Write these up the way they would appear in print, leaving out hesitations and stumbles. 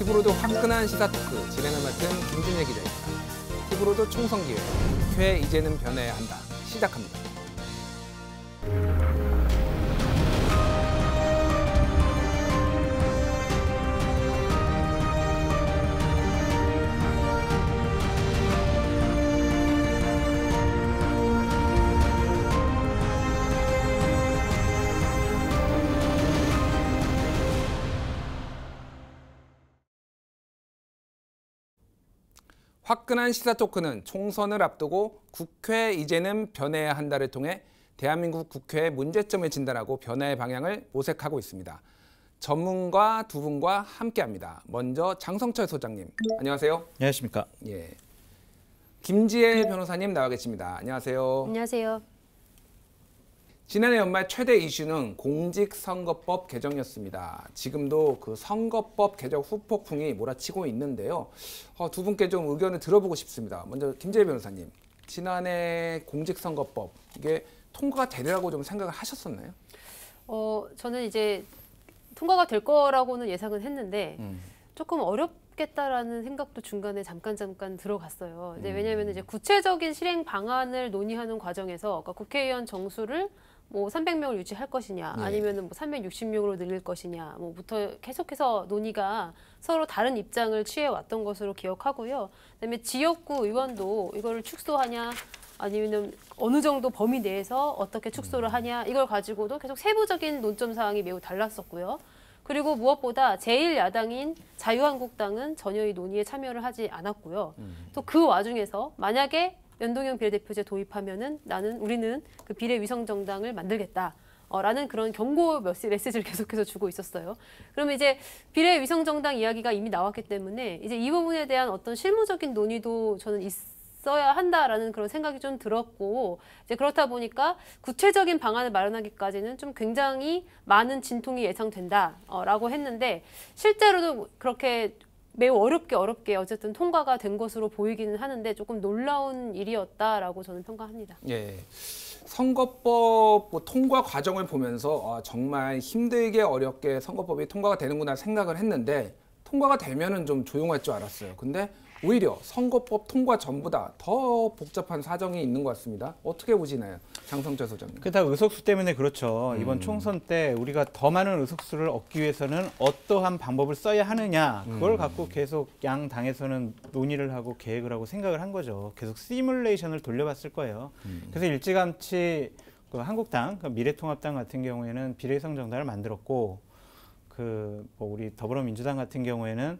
티브로드 화끈한 시사 토크 진행을 맡은 김준일 기자입니다. 티브로드 총선 기회, 국회 이제는 변해야 한다. 시작합니다. 화끈한 시사 토크는 총선을 앞두고 국회 이제는 변해야 한다를 통해 대한민국 국회의 문제점을 진단하고 변화의 방향을 모색하고 있습니다. 전문가 두 분과 함께합니다. 먼저 장성철 소장님, 안녕하세요. 안녕하십니까. 예, 김지혜 변호사님 나와 계십니다. 안녕하세요. 안녕하세요. 지난해 연말 최대 이슈는 공직선거법 개정이었습니다. 지금도 그 선거법 개정 후폭풍이 몰아치고 있는데요. 두 분께 좀 의견을 들어보고 싶습니다. 먼저 김재희 변호사님, 지난해 공직선거법 이게 통과가 되리라고 좀 생각을 하셨었나요? 저는 이제 통과가 될 거라고는 예상은 했는데 조금 어렵겠다라는 생각도 중간에 잠깐 들어갔어요. 왜냐하면 이제 구체적인 실행 방안을 논의하는 과정에서 그러니까 국회의원 정수를 뭐 300명을 유지할 것이냐, 아니면은 뭐 360명으로 늘릴 것이냐, 뭐부터 계속해서 논의가 서로 다른 입장을 취해 왔던 것으로 기억하고요. 그다음에 지역구 의원도 이거를 축소하냐, 아니면 어느 정도 범위 내에서 어떻게 축소를 하냐, 이걸 가지고도 계속 세부적인 논점 사항이 매우 달랐었고요. 그리고 무엇보다 제1야당인 자유한국당은 전혀 이 논의에 참여를 하지 않았고요. 또 그 와중에서 만약에 연동형 비례대표제 도입하면은 우리는 그 비례위성정당을 만들겠다. 라는 그런 경고 메시지를 계속해서 주고 있었어요. 그러면 이제 비례위성정당 이야기가 이미 나왔기 때문에 이제 이 부분에 대한 어떤 실무적인 논의도 저는 있어야 한다라는 그런 생각이 좀 들었고, 이제 그렇다 보니까 구체적인 방안을 마련하기까지는 좀 굉장히 많은 진통이 예상된다라고 했는데, 실제로도 그렇게 매우 어렵게 어쨌든 통과가 된 것으로 보이기는 하는데 조금 놀라운 일이었다라고 저는 평가합니다. 예, 선거법 통과 과정을 보면서 정말 힘들게 어렵게 선거법이 통과가 되는구나 생각을 했는데, 통과가 되면은 좀 조용할 줄 알았어요. 근데 오히려 선거법 통과 전보다 더 복잡한 사정이 있는 것 같습니다. 어떻게 보시나요, 장성철 소장님? 그게 다 의석수 때문에 그렇죠. 이번 총선 때 우리가 더 많은 의석수를 얻기 위해서는 어떠한 방법을 써야 하느냐, 그걸 갖고 계속 양 당에서는 논의를 하고 계획을 하고 생각을 한 거죠. 계속 시뮬레이션을 돌려봤을 거예요. 그래서 일찌감치 그 한국당, 그 미래통합당 같은 경우에는 비례성 정당을 만들었고, 뭐 우리 더불어민주당 같은 경우에는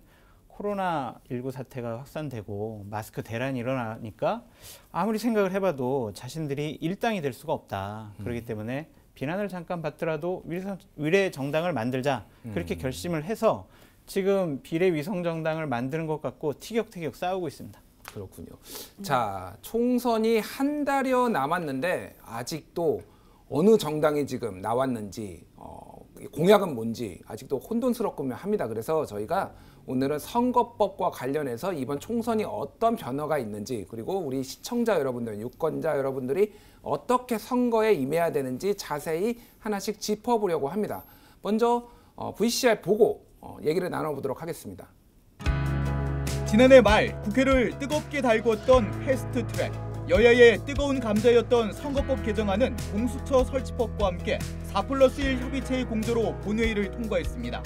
코로나19 사태가 확산되고 마스크 대란이 일어나니까 아무리 생각을 해봐도 자신들이 일당이 될 수가 없다. 그렇기 때문에 비난을 잠깐 받더라도 위례 정당을 만들자. 그렇게 결심을 해서 지금 비례위성 정당을 만드는 것 같고 티격태격 싸우고 있습니다. 그렇군요. 자, 총선이 한 달여 남았는데 아직도 어느 정당이 지금 나왔는지, 공약은 뭔지 아직도 혼돈스럽고만 합니다. 그래서 저희가 오늘은 선거법과 관련해서 이번 총선이 어떤 변화가 있는지, 그리고 우리 시청자 여러분들, 유권자 여러분들이 어떻게 선거에 임해야 되는지 자세히 하나씩 짚어보려고 합니다. 먼저 VCR 보고 얘기를 나눠보도록 하겠습니다. 지난해 말 국회를 뜨겁게 달궜던 패스트트랙, 여야의 뜨거운 감자였던 선거법 개정안은 공수처 설치법과 함께 4+1 협의체의 공조로 본회의를 통과했습니다.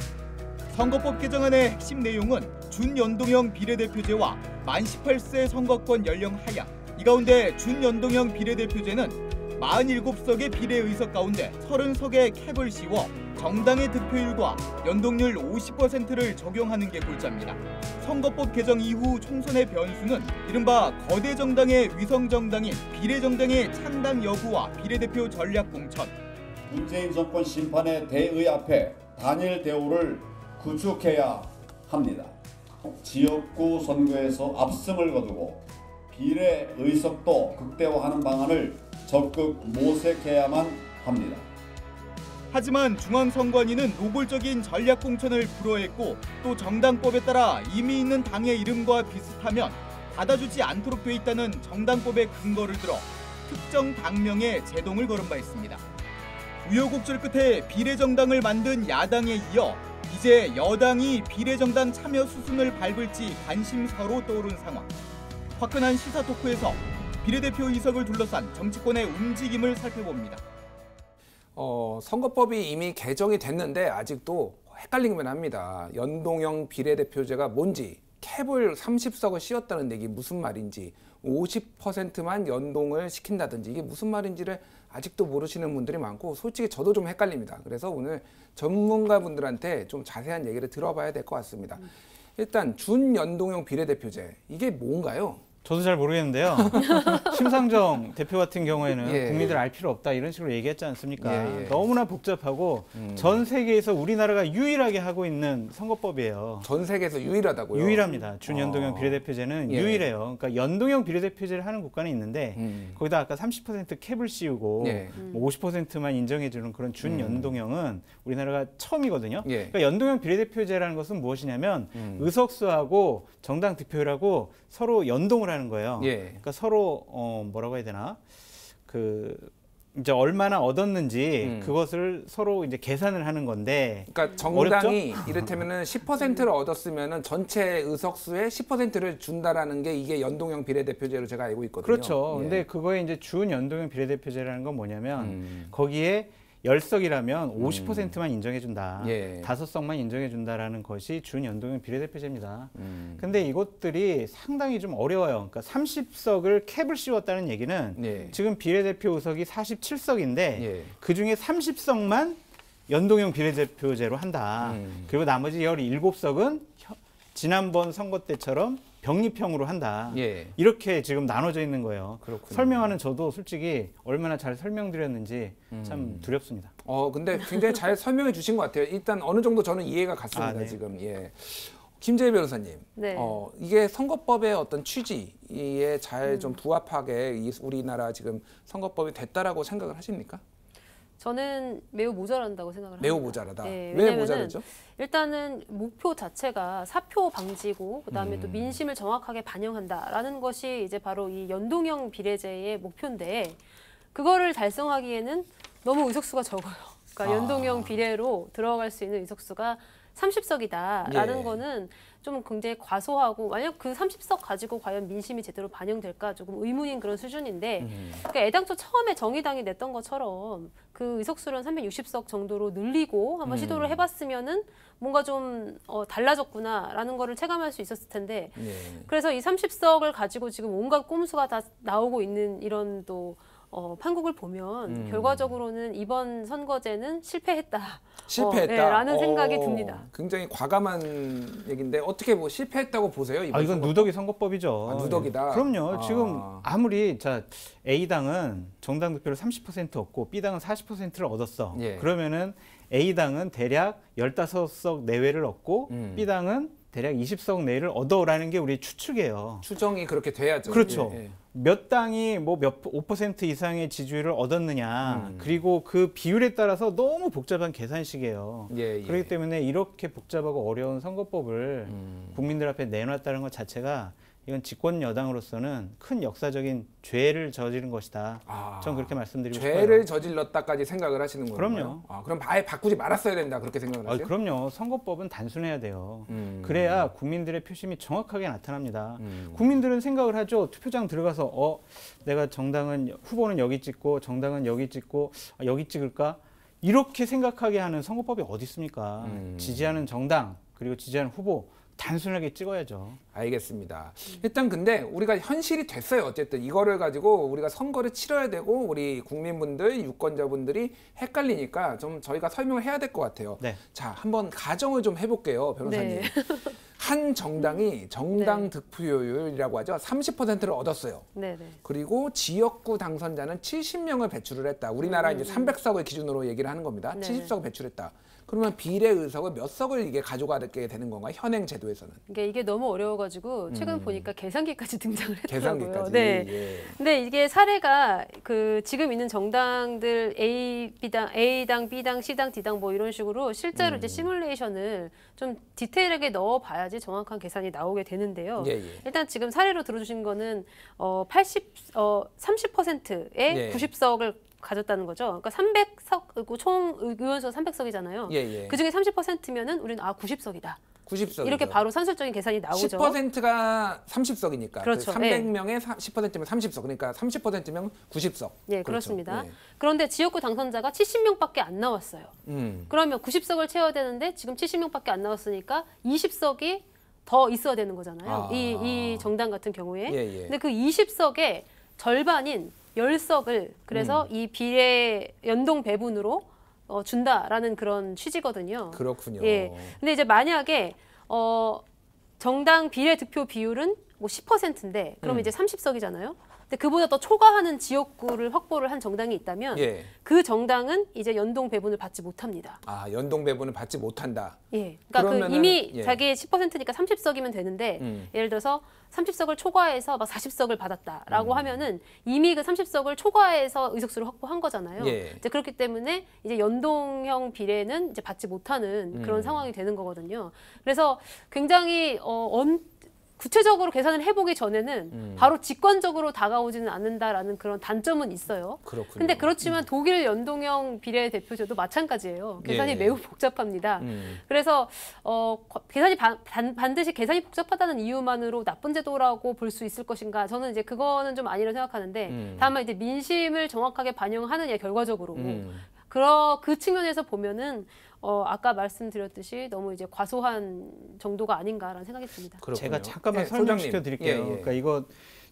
선거법 개정안의 핵심 내용은 준연동형 비례대표제와 만 18세 선거권 연령 하향, 이 가운데 준연동형 비례대표제는 47석의 비례의석 가운데 30석의 캡을 씌워 정당의 득표율과 연동률 50%를 적용하는 게 골자입니다. 선거법 개정 이후 총선의 변수는 이른바 거대 정당의 위성정당인 비례정당의 창당 여부와 비례대표 전략 공천, 문재인 정권 심판의 대의 앞에 단일 대우를 구축해야 합니다. 지역구 선거에서 압승을 거두고 비례 의석도 극대화하는 방안을 적극 모색해야만 합니다. 하지만 중앙선관위는 노골적인 전략 공천을 불허했고, 또 정당법에 따라 이미 있는 당의 이름과 비슷하면 받아주지 않도록 돼 있다는 정당법의 근거를 들어 특정 당명에 제동을 걸은 바 있습니다. 우여곡절 끝에 비례정당을 만든 야당에 이어 이제 여당이 비례정당 참여 수순을 밟을지 관심사로 떠오른 상황. 화끈한 시사 토크에서 비례대표 의석을 둘러싼 정치권의 움직임을 살펴봅니다. 선거법이 이미 개정이 됐는데 아직도 헷갈리기만 합니다. 연동형 비례대표제가 뭔지, 캡을 30석을 씌웠다는 얘기 무슨 말인지, 50%만 연동을 시킨다든지 이게 무슨 말인지를 아직도 모르시는 분들이 많고 솔직히 저도 좀 헷갈립니다. 그래서 오늘 전문가분들한테 좀 자세한 얘기를 들어봐야 될 것 같습니다. 일단 준연동형 비례대표제 이게 뭔가요? 저도 잘 모르겠는데요. 심상정 대표 같은 경우에는 예. 국민들 알 필요 없다 이런 식으로 얘기했지 않습니까? 예, 예. 너무나 복잡하고 전 세계에서 우리나라가 유일하게 하고 있는 선거법이에요. 전 세계에서 유일하다고요? 유일합니다. 준연동형 비례대표제는 예. 유일해요. 그러니까 연동형 비례대표제를 하는 국가는 있는데 거기다 아까 30% 캡을 씌우고 예. 50%만 인정해주는 그런 준연동형은 우리나라가 처음이거든요. 예. 그러니까 연동형 비례대표제라는 것은 무엇이냐면 의석수하고 정당 득표율하고 서로 연동을 하는 거예요. 예. 그러니까 서로 뭐라고 해야 되나 이제 얼마나 얻었는지 그것을 서로 이제 계산을 하는 건데. 그러니까 정당이 이를테면은 10%를 얻었으면은 전체 의석수의 10%를 준다라는 게 이게 연동형 비례대표제로 제가 알고 있거든요. 그렇죠. 예. 근데 그거에 이제 준연동형 비례대표제라는 건 뭐냐면 거기에 10석이라면 50%만 인정해준다. 예. 5석만 인정해준다라는 것이 준연동형 비례대표제입니다. 근데 이것들이 상당히 좀 어려워요. 그러니까 30석을 캡을 씌웠다는 얘기는 예. 지금 비례대표 의석이 47석인데 예. 그중에 30석만 연동형 비례대표제로 한다. 그리고 나머지 17석은 지난번 선거 때처럼 병립형으로 한다. 예. 이렇게 지금 나눠져 있는 거예요. 그렇군요. 설명하는 저도 솔직히 얼마나 잘 설명드렸는지 참 두렵습니다. 근데 굉장히 잘 설명해 주신 것 같아요. 일단 어느 정도 저는 이해가 갔습니다. 네. 지금. 예. 김재희 변호사님. 네. 이게 선거법의 어떤 취지에 잘 좀 부합하게 우리나라 지금 선거법이 됐다라고 생각을 하십니까? 저는 매우 모자란다고 생각을 매우 합니다. 모자라다. 예, 왜 왜냐면은 모자라죠? 일단은 목표 자체가 사표 방지고 그다음에 또 민심을 정확하게 반영한다라는 것이 이제 바로 이 연동형 비례제의 목표인데 그거를 달성하기에는 너무 의석수가 적어요. 그러니까 연동형 비례로 들어갈 수 있는 의석수가 30석이다라는 예. 거는 좀 굉장히 과소하고 만약 그 30석 가지고 과연 민심이 제대로 반영될까 조금 의문인 그런 수준인데 그러니까 애당초 처음에 정의당이 냈던 것처럼 그 의석수를 360석 정도로 늘리고 한번 시도를 해봤으면은 뭔가 좀 달라졌구나라는 거를 체감할 수 있었을 텐데 예. 그래서 이 30석을 가지고 지금 온갖 꼼수가 다 나오고 있는 이런 또 판국을 보면 결과적으로는 이번 선거제는 실패했다. 라는 생각이 듭니다. 굉장히 과감한 얘기인데 어떻게 뭐 실패했다고 보세요? 이번 이건 선거법? 누더기 선거법이죠. 누더기다. 그럼요. 지금 아무리 A당은 정당 득표를 30% 얻고 B당은 40%를 얻었어. 예. 그러면은 A당은 대략 15석 내외를 얻고 B당은 대략 20석 내외를 얻어라는 게 우리의 추측이에요. 추정이 그렇게 돼야죠. 그렇죠. 예, 예. 몇 당이 뭐 몇 5% 이상의 지지율을 얻었느냐 그리고 그 비율에 따라서 너무 복잡한 계산식이에요. 예, 예. 그렇기 때문에 이렇게 복잡하고 어려운 선거법을 국민들 앞에 내놨다는 것 자체가 이건 집권 여당으로서는 큰 역사적인 죄를 저지른 것이다. 저는 그렇게 말씀드리고 싶어요. 죄를 저질렀다까지 생각을 하시는 거예요? 그럼요. 그럼 아예 바꾸지 말았어야 된다 그렇게 생각을 하세요? 그럼요. 선거법은 단순해야 돼요. 그래야 국민들의 표심이 정확하게 나타납니다. 국민들은 생각을 하죠. 투표장 들어가서 내가 정당은 후보는 여기 찍고 정당은 여기 찍고 여기 찍을까? 이렇게 생각하게 하는 선거법이 어디 있습니까? 지지하는 정당 그리고 지지하는 후보 단순하게 찍어야죠. 알겠습니다. 일단 근데 우리가 현실이 됐어요. 어쨌든 이거를 가지고 우리가 선거를 치러야 되고 우리 국민분들, 유권자분들이 헷갈리니까 좀 저희가 설명을 해야 될 것 같아요. 네. 자, 한번 가정을 좀 해볼게요, 변호사님. 네. 한 정당이 정당 득표율이라고 하죠. 30%를 얻었어요. 네네. 그리고 지역구 당선자는 70명을 배출을 했다. 우리나라 이제 300석을 기준으로 얘기를 하는 겁니다. 네. 70석을 배출했다. 그러면 비례 의석을 몇 석을 이게 가져가게 되는 건가요? 현행 제도에서는. 이게 너무 어려워가지고 최근 보니까 계산기까지 등장을 했더라고요. 계산기까지. 네. 예. 근데 이게 사례가 그 지금 있는 정당들 A당, B당, C당, D당 뭐 이런 식으로 실제로 이제 시뮬레이션을 좀 디테일하게 넣어봐야지 정확한 계산이 나오게 되는데요. 예, 예. 일단 지금 사례로 들어주신 거는 30%의 예. 90석을 가졌다는 거죠. 그러니까 300석, 총 의원수 300석이잖아요. 예, 예. 그중에 30%면은 우리는 90석이다. 90석. 이렇게 바로 산술적인 계산이 나오죠. 10%가 30석이니까. 그렇죠. 300명의 10%면 30석. 그러니까 30%면 90석. 네, 그렇죠. 그렇습니다. 예. 그런데 지역구 당선자가 70명밖에 안 나왔어요. 그러면 90석을 채워야 되는데 지금 70명밖에 안 나왔으니까 20석이 더 있어야 되는 거잖아요. 아. 이 정당 같은 경우에. 예, 예. 근데 그 20석의 절반인 10석을 그래서 이 비례 연동 배분으로 준다라는 그런 취지거든요. 그렇군요. 예. 근데 이제 만약에 정당 비례 득표 비율은 뭐 10%인데 그러면 이제 30석이잖아요. 근데 그보다 더 초과하는 지역구를 확보를 한 정당이 있다면 예. 그 정당은 이제 연동 배분을 받지 못합니다. 아, 연동 배분을 받지 못한다. 예. 그러니까 그 이미 예. 자기 10%니까 30석이면 되는데 예를 들어서 30석을 초과해서 막 40석을 받았다라고 하면은 이미 그 30석을 초과해서 의석수를 확보한 거잖아요. 예. 이제 그렇기 때문에 이제 연동형 비례는 이제 받지 못하는 그런 상황이 되는 거거든요. 그래서 굉장히 구체적으로 계산을 해보기 전에는 바로 직관적으로 다가오지는 않는다라는 그런 단점은 있어요. 그렇군요. 근데 그렇지만 독일 연동형 비례대표제도 마찬가지예요. 계산이 예. 매우 복잡합니다. 그래서 계산이 반드시 계산이 복잡하다는 이유만으로 나쁜 제도라고 볼 수 있을 것인가? 저는 이제 그거는 좀 아니라고 생각하는데 다만 이제 민심을 정확하게 반영하느냐 결과적으로 그 측면에서 보면은 아까 말씀드렸듯이 너무 이제 과소한 정도가 아닌가라는 생각이 듭니다. 그렇군요. 제가 잠깐만 네, 설명시켜 드릴게요. 예, 예. 그러니까 이거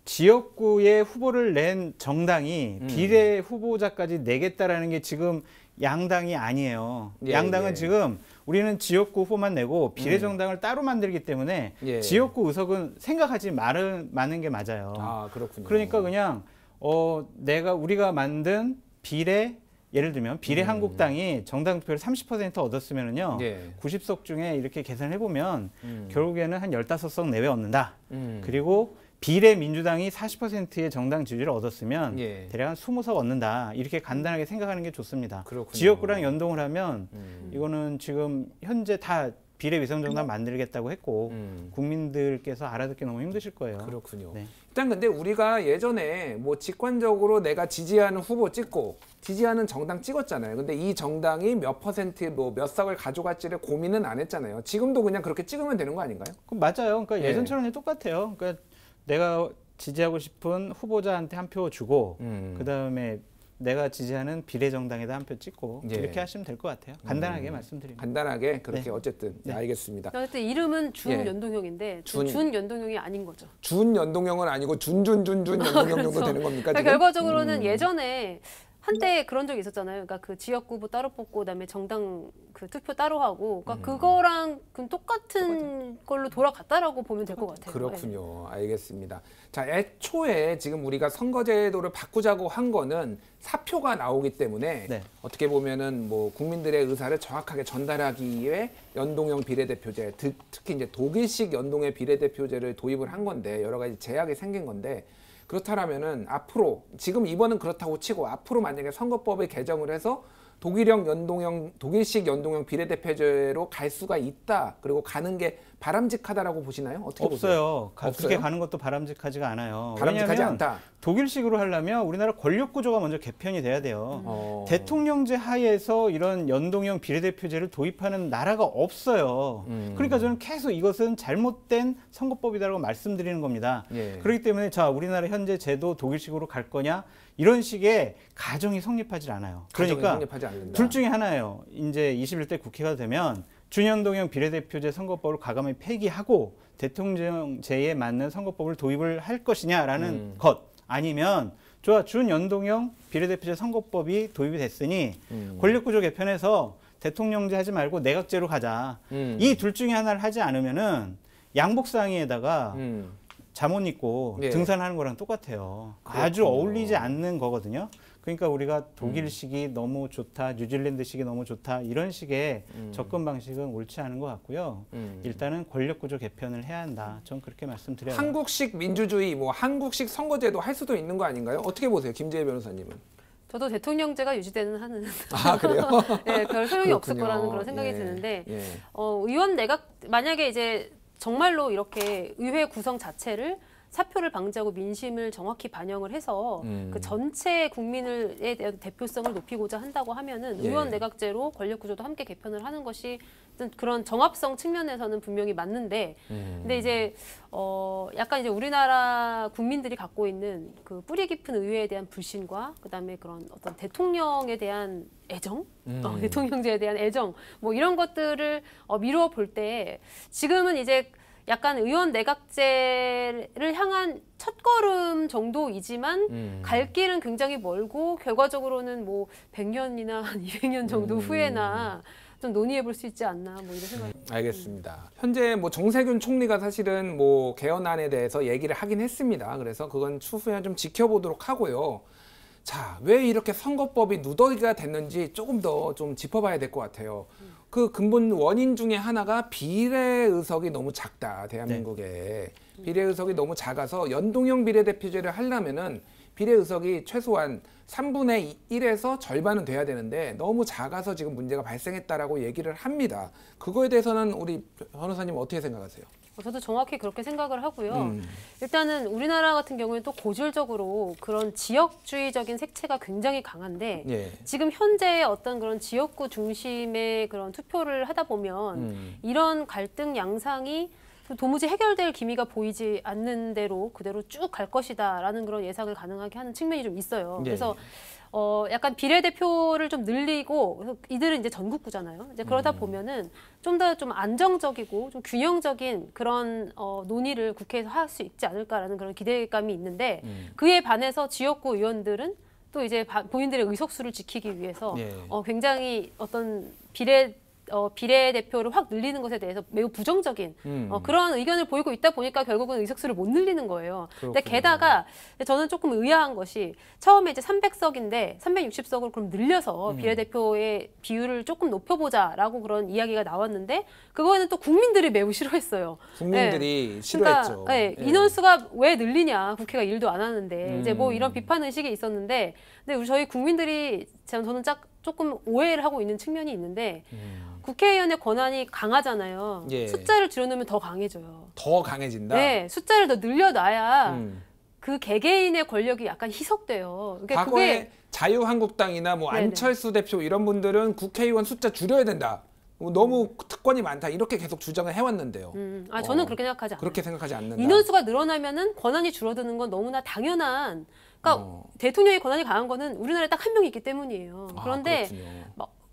지역구에 후보를 낸 정당이 비례 후보자까지 내겠다라는 게 지금 양당이 아니에요. 예, 양당은 예. 지금 우리는 지역구 후보만 내고 비례 정당을 따로 만들기 때문에 예. 지역구 의석은 생각하지 많은 게 맞아요. 아, 그렇군요. 그러니까 그냥 우리가 만든 비례 예를 들면 비례 한국당이 정당 득표를 30% 얻었으면은요. 예. 90석 중에 이렇게 계산해 보면 결국에는 한 15석 내외 얻는다. 그리고 비례 민주당이 40%의 정당 지지를 얻었으면 예. 대략 한 20석 얻는다. 이렇게 간단하게 생각하는 게 좋습니다. 그렇군요. 지역구랑 연동을 하면 이거는 지금 현재 다 비례 위성정당 만들겠다고 했고 국민들께서 알아듣기 너무 힘드실 거예요. 그렇군요. 네. 일단 근데 우리가 예전에 뭐 직관적으로 내가 지지하는 후보 찍고 지지하는 정당 찍었잖아요. 근데 이 정당이 몇 퍼센트 뭐 몇 석을 가져갈지를 고민은 안 했잖아요. 지금도 그냥 그렇게 찍으면 되는 거 아닌가요? 그럼 맞아요. 그러니까 예. 예전처럼 똑같아요. 그러니까 내가 지지하고 싶은 후보자한테 한 표 주고 그다음에 내가 지지하는 비례정당에다 한 표 찍고 예. 이렇게 하시면 될 것 같아요. 간단하게 말씀드립니다. 간단하게 그렇게 네. 어쨌든 네. 알겠습니다. 어쨌든 이름은 예. 준연동형인데 준연동형이 아닌 거죠. 준연동형은 아니고 준연동형 정도 되는 겁니까? 그러니까 지금? 결과적으로는 예전에 한때 그런 적이 있었잖아요. 그러니까 그 지역구 후보 따로 뽑고 그다음에 정당 그 투표 따로 하고 그러니까 그거랑 똑같은 걸로 돌아갔다라고 보면 될 것 같아요. 그렇군요. 알겠습니다. 자, 애초에 지금 우리가 선거제도를 바꾸자고 한 거는 사표가 나오기 때문에 네. 어떻게 보면은 뭐 국민들의 의사를 정확하게 전달하기 위해 연동형 비례대표제, 특히 이제 독일식 연동의 비례대표제를 도입을 한 건데 여러 가지 제약이 생긴 건데 그렇다면은 앞으로 지금 이번은 그렇다고 치고 앞으로 만약에 선거법을 개정을 해서 독일식 연동형 비례대표제로 갈 수가 있다. 그리고 가는 게 바람직하다라고 보시나요? 어떻게 보세요? 없어요. 그렇게 가는 것도 바람직하지가 않아요. 바람직하지 왜냐하면 않다. 독일식으로 하려면 우리나라 권력 구조가 먼저 개편이 돼야 돼요. 대통령제 하에서 이런 연동형 비례대표제를 도입하는 나라가 없어요. 그러니까 저는 계속 이것은 잘못된 선거법이다라고 말씀드리는 겁니다. 예. 그렇기 때문에 자 우리나라 현재 제도 독일식으로 갈 거냐 이런 식의 가정이 성립하지 않아요. 가정이 그러니까 성립하지 않는다. 둘 중에 하나예요. 이제 21대 국회가 되면 준연동형 비례대표제 선거법을 과감히 폐기하고 대통령제에 맞는 선거법을 도입을 할 것이냐라는 것 아니면 좋아 준연동형 비례대표제 선거법이 도입이 됐으니 권력구조 개편해서 대통령제 하지 말고 내각제로 가자. 이 둘 중에 하나를 하지 않으면은 양복상의에다가 잠옷 입고 예. 등산하는 거랑 똑같아요. 그렇군요. 아주 어울리지 않는 거거든요. 그러니까 우리가 독일식이 너무 좋다, 뉴질랜드식이 너무 좋다 이런 식의 접근 방식은 옳지 않은 것 같고요. 일단은 권력구조 개편을 해야 한다. 전 그렇게 말씀드려요. 한국식 민주주의, 뭐 한국식 선거제도 할 수도 있는 거 아닌가요? 어떻게 보세요, 김재희 변호사님은? 저도 대통령제가 유지되는 한은 아, 그래요? 네, 별 소용이 없을 그렇군요. 거라는 그런 생각이 예, 드는데 예. 의원 내각 만약에 이제 정말로 이렇게 의회 구성 자체를 사표를 방지하고 민심을 정확히 반영을 해서 그 전체 국민에 대한 대표성을 높이고자 한다고 하면은 예. 의원 내각제로 권력 구조도 함께 개편을 하는 것이 어떤 그런 정합성 측면에서는 분명히 맞는데, 근데 이제 약간 이제 우리나라 국민들이 갖고 있는 그 뿌리 깊은 의회에 대한 불신과 그다음에 그런 어떤 대통령에 대한 애정, 대통령제에 대한 애정, 뭐 이런 것들을 미루어 볼 때 지금은 이제 약간 의원 내각제를 향한 첫걸음 정도이지만 갈 길은 굉장히 멀고 결과적으로는 뭐 100년이나 한 200년 정도 후에나 좀 논의해 볼 수 있지 않나 뭐 이런 생각이. 알겠습니다. 현재 뭐 정세균 총리가 사실은 뭐 개헌안에 대해서 얘기를 하긴 했습니다. 그래서 그건 추후에 좀 지켜보도록 하고요. 자, 왜 이렇게 선거법이 누더기가 됐는지 조금 더 좀 짚어봐야 될 것 같아요. 그 근본 원인 중에 하나가 비례 의석이 너무 작다. 대한민국에 비례 의석이 너무 작아서 연동형 비례대표제를 하려면은 비례 의석이 최소한 3분의 1에서 절반은 돼야 되는데 너무 작아서 지금 문제가 발생했다라고 얘기를 합니다. 그거에 대해서는 우리 변호사님 어떻게 생각하세요? 저도 정확히 그렇게 생각을 하고요. 일단은 우리나라 같은 경우에는 또 고질적으로 그런 지역주의적인 색채가 굉장히 강한데 예. 지금 현재 어떤 그런 지역구 중심의 그런 투표를 하다 보면 이런 갈등 양상이 도무지 해결될 기미가 보이지 않는 대로 그대로 쭉 갈 것이다라는 그런 예상을 가능하게 하는 측면이 좀 있어요. 예. 그래서 약간 비례대표를 좀 늘리고, 그래서 이들은 이제 전국구잖아요. 이제 그러다 보면은 좀 더 좀 안정적이고 좀 균형적인 그런 논의를 국회에서 할 수 있지 않을까라는 그런 기대감이 있는데 그에 반해서 지역구 의원들은 또 이제 본인들의 의석수를 지키기 위해서 예. 굉장히 어떤 비례대표를 확 늘리는 것에 대해서 매우 부정적인 그런 의견을 보이고 있다 보니까 결국은 의석수를 못 늘리는 거예요. 근데 게다가 저는 조금 의아한 것이 처음에 이제 300석인데 360석으로 그럼 늘려서 비례대표의 비율을 조금 높여보자라고 그런 이야기가 나왔는데 그거는 또 국민들이 매우 싫어했어요. 국민들이 싫어했죠. 그러니까, 예. 인원수가 왜 늘리냐? 국회가 일도 안 하는데 이제 뭐 이런 비판 의식이 있었는데, 근데 저희 국민들이 저는 조금 오해를 하고 있는 측면이 있는데 국회의원의 권한이 강하잖아요. 예. 숫자를 줄여놓으면 더 강해져요. 더 강해진다. 네, 숫자를 더 늘려놔야 그 개개인의 권력이 약간 희석돼요. 그러니까 과거에 자유한국당이나 뭐 네네. 안철수 대표 이런 분들은 국회의원 숫자 줄여야 된다. 너무 특권이 많다. 이렇게 계속 주장을 해왔는데요. 저는 그렇게 생각하지 않아요. 그렇게 생각하지 않는다. 인원수가 늘어나면은 권한이 줄어드는 건 너무나 당연한. 그러니까 대통령의 권한이 강한 거는 우리나라에 딱 한 명이 있기 때문이에요. 그런데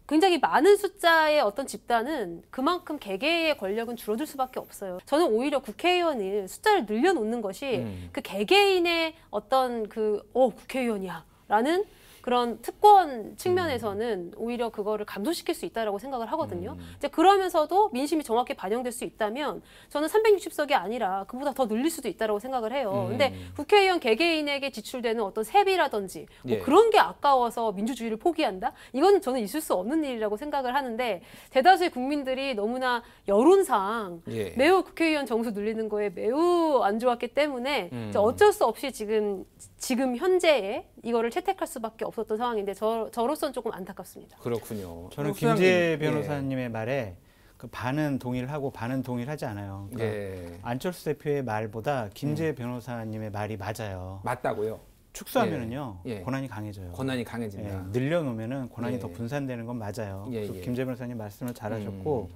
굉장히 많은 숫자의 어떤 집단은 그만큼 개개의 권력은 줄어들 수밖에 없어요. 저는 오히려 국회의원을 숫자를 늘려놓는 것이 그 개개인의 어떤 국회의원이야라는 그런 특권 측면에서는 오히려 그거를 감소시킬 수 있다라고 생각을 하거든요. 이제 그러면서도 민심이 정확히 반영될 수 있다면 저는 360석이 아니라 그보다 더 늘릴 수도 있다라고 생각을 해요. 근데 국회의원 개개인에게 지출되는 어떤 세비라든지 뭐 예. 그런 게 아까워서 민주주의를 포기한다? 이건 저는 있을 수 없는 일이라고 생각을 하는데 대다수의 국민들이 너무나 여론상 예. 매우 국회의원 정수 늘리는 거에 매우 안 좋았기 때문에 어쩔 수 없이 지금 현재에 이거를 채택할 수밖에 없었던 상황인데 저로서는 조금 안타깝습니다. 그렇군요. 저는 소장님, 김재 변호사님의 말에 그 반은 동의를 하고 반은 동의를 하지 않아요. 그러니까 예. 안철수 대표의 말보다 김재 변호사님의 말이 맞아요. 맞다고요? 축소하면은요 예. 권한이 강해져요. 권한이 강해진다. 예, 늘려놓으면은 권한이 예. 더 분산되는 건 맞아요. 예, 그래서 예. 김재 변호사님 말씀을 잘하셨고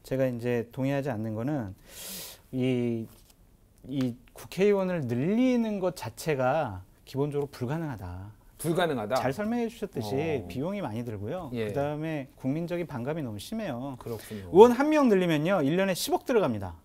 제가 이제 동의하지 않는 거는 이 국회의원을 늘리는 것 자체가 기본적으로 불가능하다. 불가능하다. 잘 설명해 주셨듯이 비용이 많이 들고요. 예. 그다음에 국민적인 반감이 너무 심해요. 그렇군요. 의원 한 명 늘리면요. 1년에 10억 들어갑니다.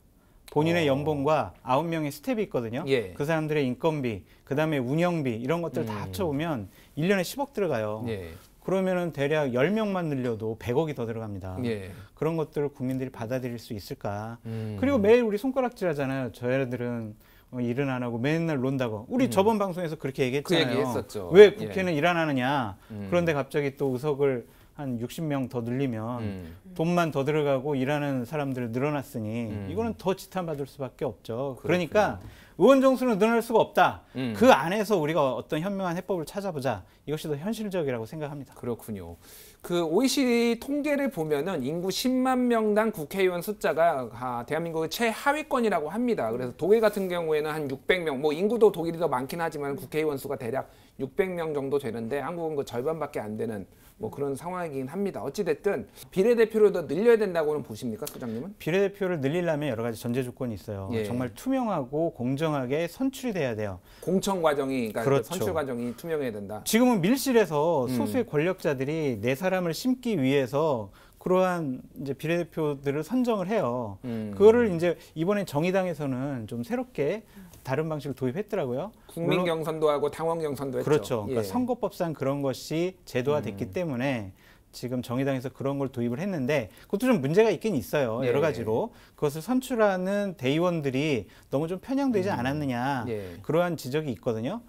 본인의 연봉과 9명의 스텝이 있거든요. 예. 그 사람들의 인건비, 그다음에 운영비 이런 것들 다 합쳐보면 1년에 10억 들어가요. 예. 그러면은 대략 10명만 늘려도 100억이 더 들어갑니다. 예. 그런 것들을 국민들이 받아들일 수 있을까? 그리고 매일 우리 손가락질 하잖아요. 저희들은 일은 안 하고 맨날 논다고. 우리 저번 방송에서 그렇게 얘기했잖아요. 그 얘기했었죠. 왜 국회는 일 안 하느냐. 그런데 갑자기 또 의석을 한 60명 더 늘리면 돈만 더 들어가고 일하는 사람들 늘어났으니 이거는 더 지탄받을 수밖에 없죠. 그러니까 의원 정수는 늘어날 수가 없다. 그 안에서 우리가 어떤 현명한 해법을 찾아보자. 이것이 더 현실적이라고 생각합니다. 그렇군요. 그 OECD 통계를 보면은 인구 10만 명당 국회의원 숫자가 대한민국의 최하위권이라고 합니다. 그래서 독일 같은 경우에는 한 600명, 뭐 인구도 독일이 더 많긴 하지만 국회의원 수가 대략 600명 정도 되는데 한국은 그 절반밖에 안 되는 뭐 그런 상황이긴 합니다. 어찌됐든 비례대표를 더 늘려야 된다고는 보십니까, 소장님은? 비례대표를 늘리려면 여러 가지 전제 조건이 있어요. 예. 정말 투명하고 공정하게 선출이 돼야 돼요. 공천 과정이, 그러니까 그렇죠. 선출 과정이 투명해야 된다. 지금은 밀실에서 소수의 권력자들이 내 사람을 심기 위해서 그러한 이제 비례대표들을 선정을 해요. 그거를 이제 이번에 정의당에서는 좀 새롭게 다른 방식을 도입했더라고요. 국민 경선도 하고 당원 경선도 했죠. 그렇죠. 그러니까 예. 선거법상 그런 것이 제도화됐기 때문에 지금 정의당에서 그런 걸 도입을 했는데 그것도 좀 문제가 있긴 있어요. 예. 여러 가지로. 그것을 선출하는 대의원들이 너무 좀 편향되지 않았느냐. 예. 그러한 지적이 있거든요.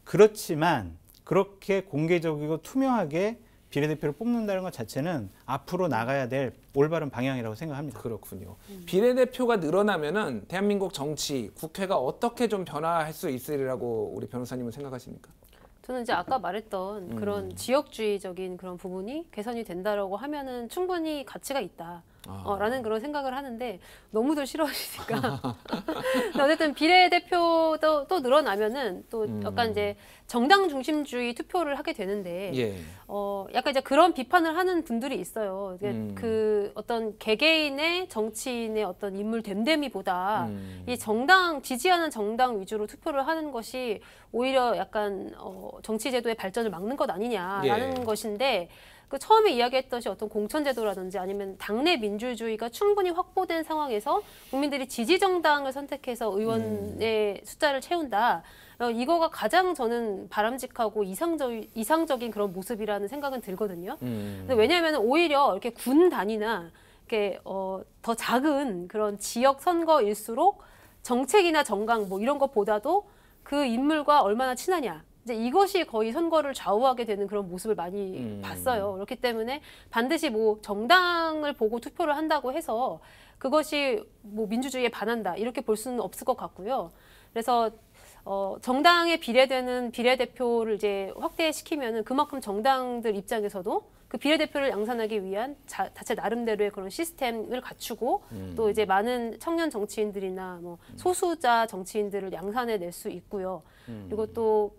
그렇지만 그렇게 공개적이고 투명하게 비례대표를 뽑는다는 것 자체는 앞으로 나가야 될 올바른 방향이라고 생각합니다. 그렇군요. 비례대표가 늘어나면은 대한민국 정치, 국회가 어떻게 좀 변화할 수 있으리라고 우리 변호사님은 생각하십니까? 저는 이제 아까 말했던 그런 지역주의적인 그런 부분이 개선이 된다라고 하면은 충분히 가치가 있다. 라는 그런 생각을 하는데 너무들 싫어하시니까 어쨌든 비례대표도 또 늘어나면은 또 약간 이제 정당 중심주의 투표를 하게 되는데 예. 약간 이제 그런 비판을 하는 분들이 있어요. 그 어떤 개개인의 정치인의 어떤 인물 됨됨이보다 이 정당 지지하는 정당 위주로 투표를 하는 것이 오히려 약간 정치 제도의 발전을 막는 것 아니냐라는 예. 것인데 그 처음에 이야기했듯이 어떤 공천제도라든지 아니면 당내 민주주의가 충분히 확보된 상황에서 국민들이 지지정당을 선택해서 의원의 숫자를 채운다. 이거가 가장 저는 바람직하고 이상적인 그런 모습이라는 생각은 들거든요. 근데 왜냐하면 오히려 이렇게 군 단위나 이렇게 더 작은 그런 지역 선거일수록 정책이나 정강 뭐 이런 것보다도 그 인물과 얼마나 친하냐. 이제 이것이 거의 선거를 좌우하게 되는 그런 모습을 많이 봤어요. 그렇기 때문에 반드시 뭐 정당을 보고 투표를 한다고 해서 그것이 뭐 민주주의에 반한다 이렇게 볼 수는 없을 것 같고요. 그래서 정당에 비례되는 비례대표를 이제 확대시키면은 그만큼 정당들 입장에서도 그 비례대표를 양산하기 위한 자체 나름대로의 그런 시스템을 갖추고 또 이제 많은 청년 정치인들이나 뭐 소수자 정치인들을 양산해 낼 수 있고요. 그리고 또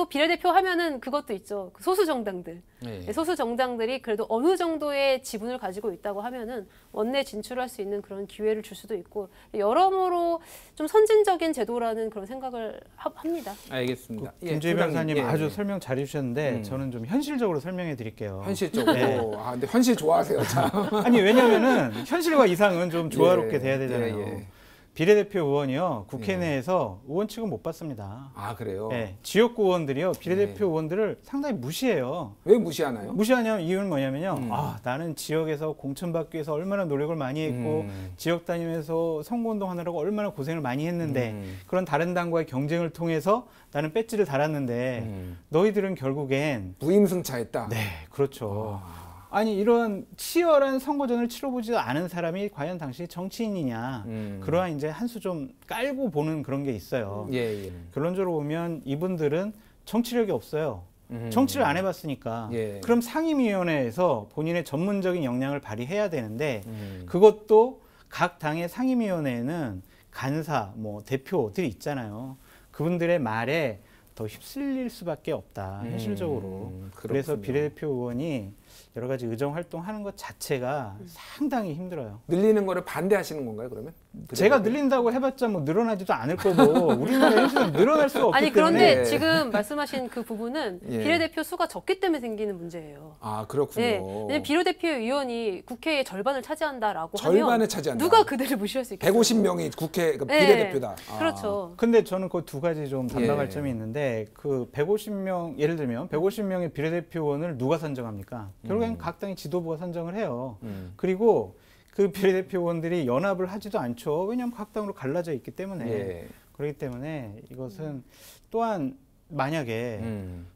비례대표 하면은 그것도 있죠. 그 소수 정당들. 네. 소수 정당들이 그래도 어느 정도의 지분을 가지고 있다고 하면은 원내 진출할 수 있는 그런 기회를 줄 수도 있고 여러모로 좀 선진적인 제도라는 그런 생각을 합니다. 알겠습니다. 김주희 변호사님 예. 아주 설명 잘 해주셨는데 저는 좀 현실적으로 설명해 드릴게요. 현실적으로. 네. 근데 현실 좋아하세요, 참. 아니 왜냐면은 현실과 이상은 좀 조화롭게 예, 돼야 되잖아요. 예, 예. 비례대표 의원이요 국회 내에서 의원 취급 못 받습니다. 아, 그래요? 네, 지역구 의원들이요 비례대표 의원들을 상당히 무시해요. 왜 무시하나요? 무시하냐면 이유는 뭐냐면요. 나는 지역에서 공천받기 위해서 얼마나 노력을 많이 했고 지역 다니면서 선거운동 하느라고 얼마나 고생을 많이 했는데 그런 다른 당과의 경쟁을 통해서 나는 배지를 달았는데 너희들은 결국엔 무임승차했다. 네, 그렇죠. 아니 이런 치열한 선거전을 치러보지도 않은 사람이 과연 당시 정치인이냐 그러한 이제 한 수 좀 깔고 보는 그런 게 있어요. 예, 예. 결론적으로 보면 이분들은 정치력이 없어요. 정치를 안 해봤으니까. 예. 그럼 상임위원회에서 본인의 전문적인 역량을 발휘해야 되는데 그것도 각 당의 상임위원회에는 간사, 뭐 대표들이 있잖아요. 그분들의 말에 더 휩쓸릴 수밖에 없다. 현실적으로. 그래서 그렇군요. 비례대표 의원이 여러 가지 의정 활동하는 것 자체가 상당히 힘들어요. 늘리는 거를 반대하시는 건가요, 그러면? 제가 늘린다고 해봤자 뭐 늘어나지도 않을 거고 우리나라 현실은 늘어날 수가 없기 아니 때문에. 그런데 지금 말씀하신 그 부분은 예. 비례대표 수가 적기 때문에 생기는 문제예요. 아, 그렇군요. 네, 왜냐면 비례대표 의원이 국회의 절반을 차지한다고 절반을 하면 차지한다. 누가 그들을 무시할 수 있겠어요? 150명이 국회 네, 비례대표다. 아. 그렇죠. 근데 저는 그 두 가지 좀 반박할 예. 점이 있는데 그 150명 예를 들면 150명의 비례대표 의원을 누가 선정합니까? 결국엔 각 당의 지도부가 선정을 해요. 그리고 그 비례대표 의원들이 연합을 하지도 않죠. 왜냐하면 각 당으로 갈라져 있기 때문에. 예. 그렇기 때문에 이것은 또한 만약에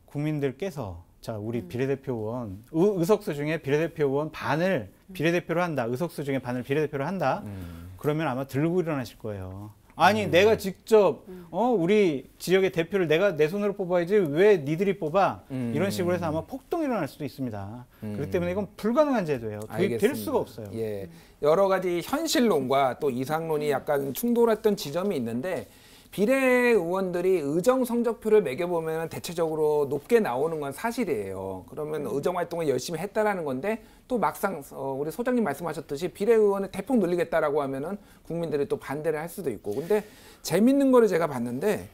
국민들께서 자 우리 비례대표 의원 의석수 중에 비례대표 의원 반을 비례대표로 한다. 의석수 중에 반을 비례대표로 한다. 그러면 아마 들고 일어나실 거예요. 아니 내가 직접 우리 지역의 대표를 내가 내 손으로 뽑아야지 왜 니들이 뽑아? 이런 식으로 해서 아마 폭동이 일어날 수도 있습니다. 그렇기 때문에 이건 불가능한 제도예요. 도입될 수가 없어요. 예, 여러 가지 현실론과 또 이상론이 약간 충돌했던 지점이 있는데 비례의원들이 의정 성적표를 매겨보면 대체적으로 높게 나오는 건 사실이에요. 그러면 의정 활동을 열심히 했다라는 건데 또 막상 우리 소장님 말씀하셨듯이 비례의원을 대폭 늘리겠다라고 하면은 국민들이 또 반대를 할 수도 있고. 근데 재밌는 거를 제가 봤는데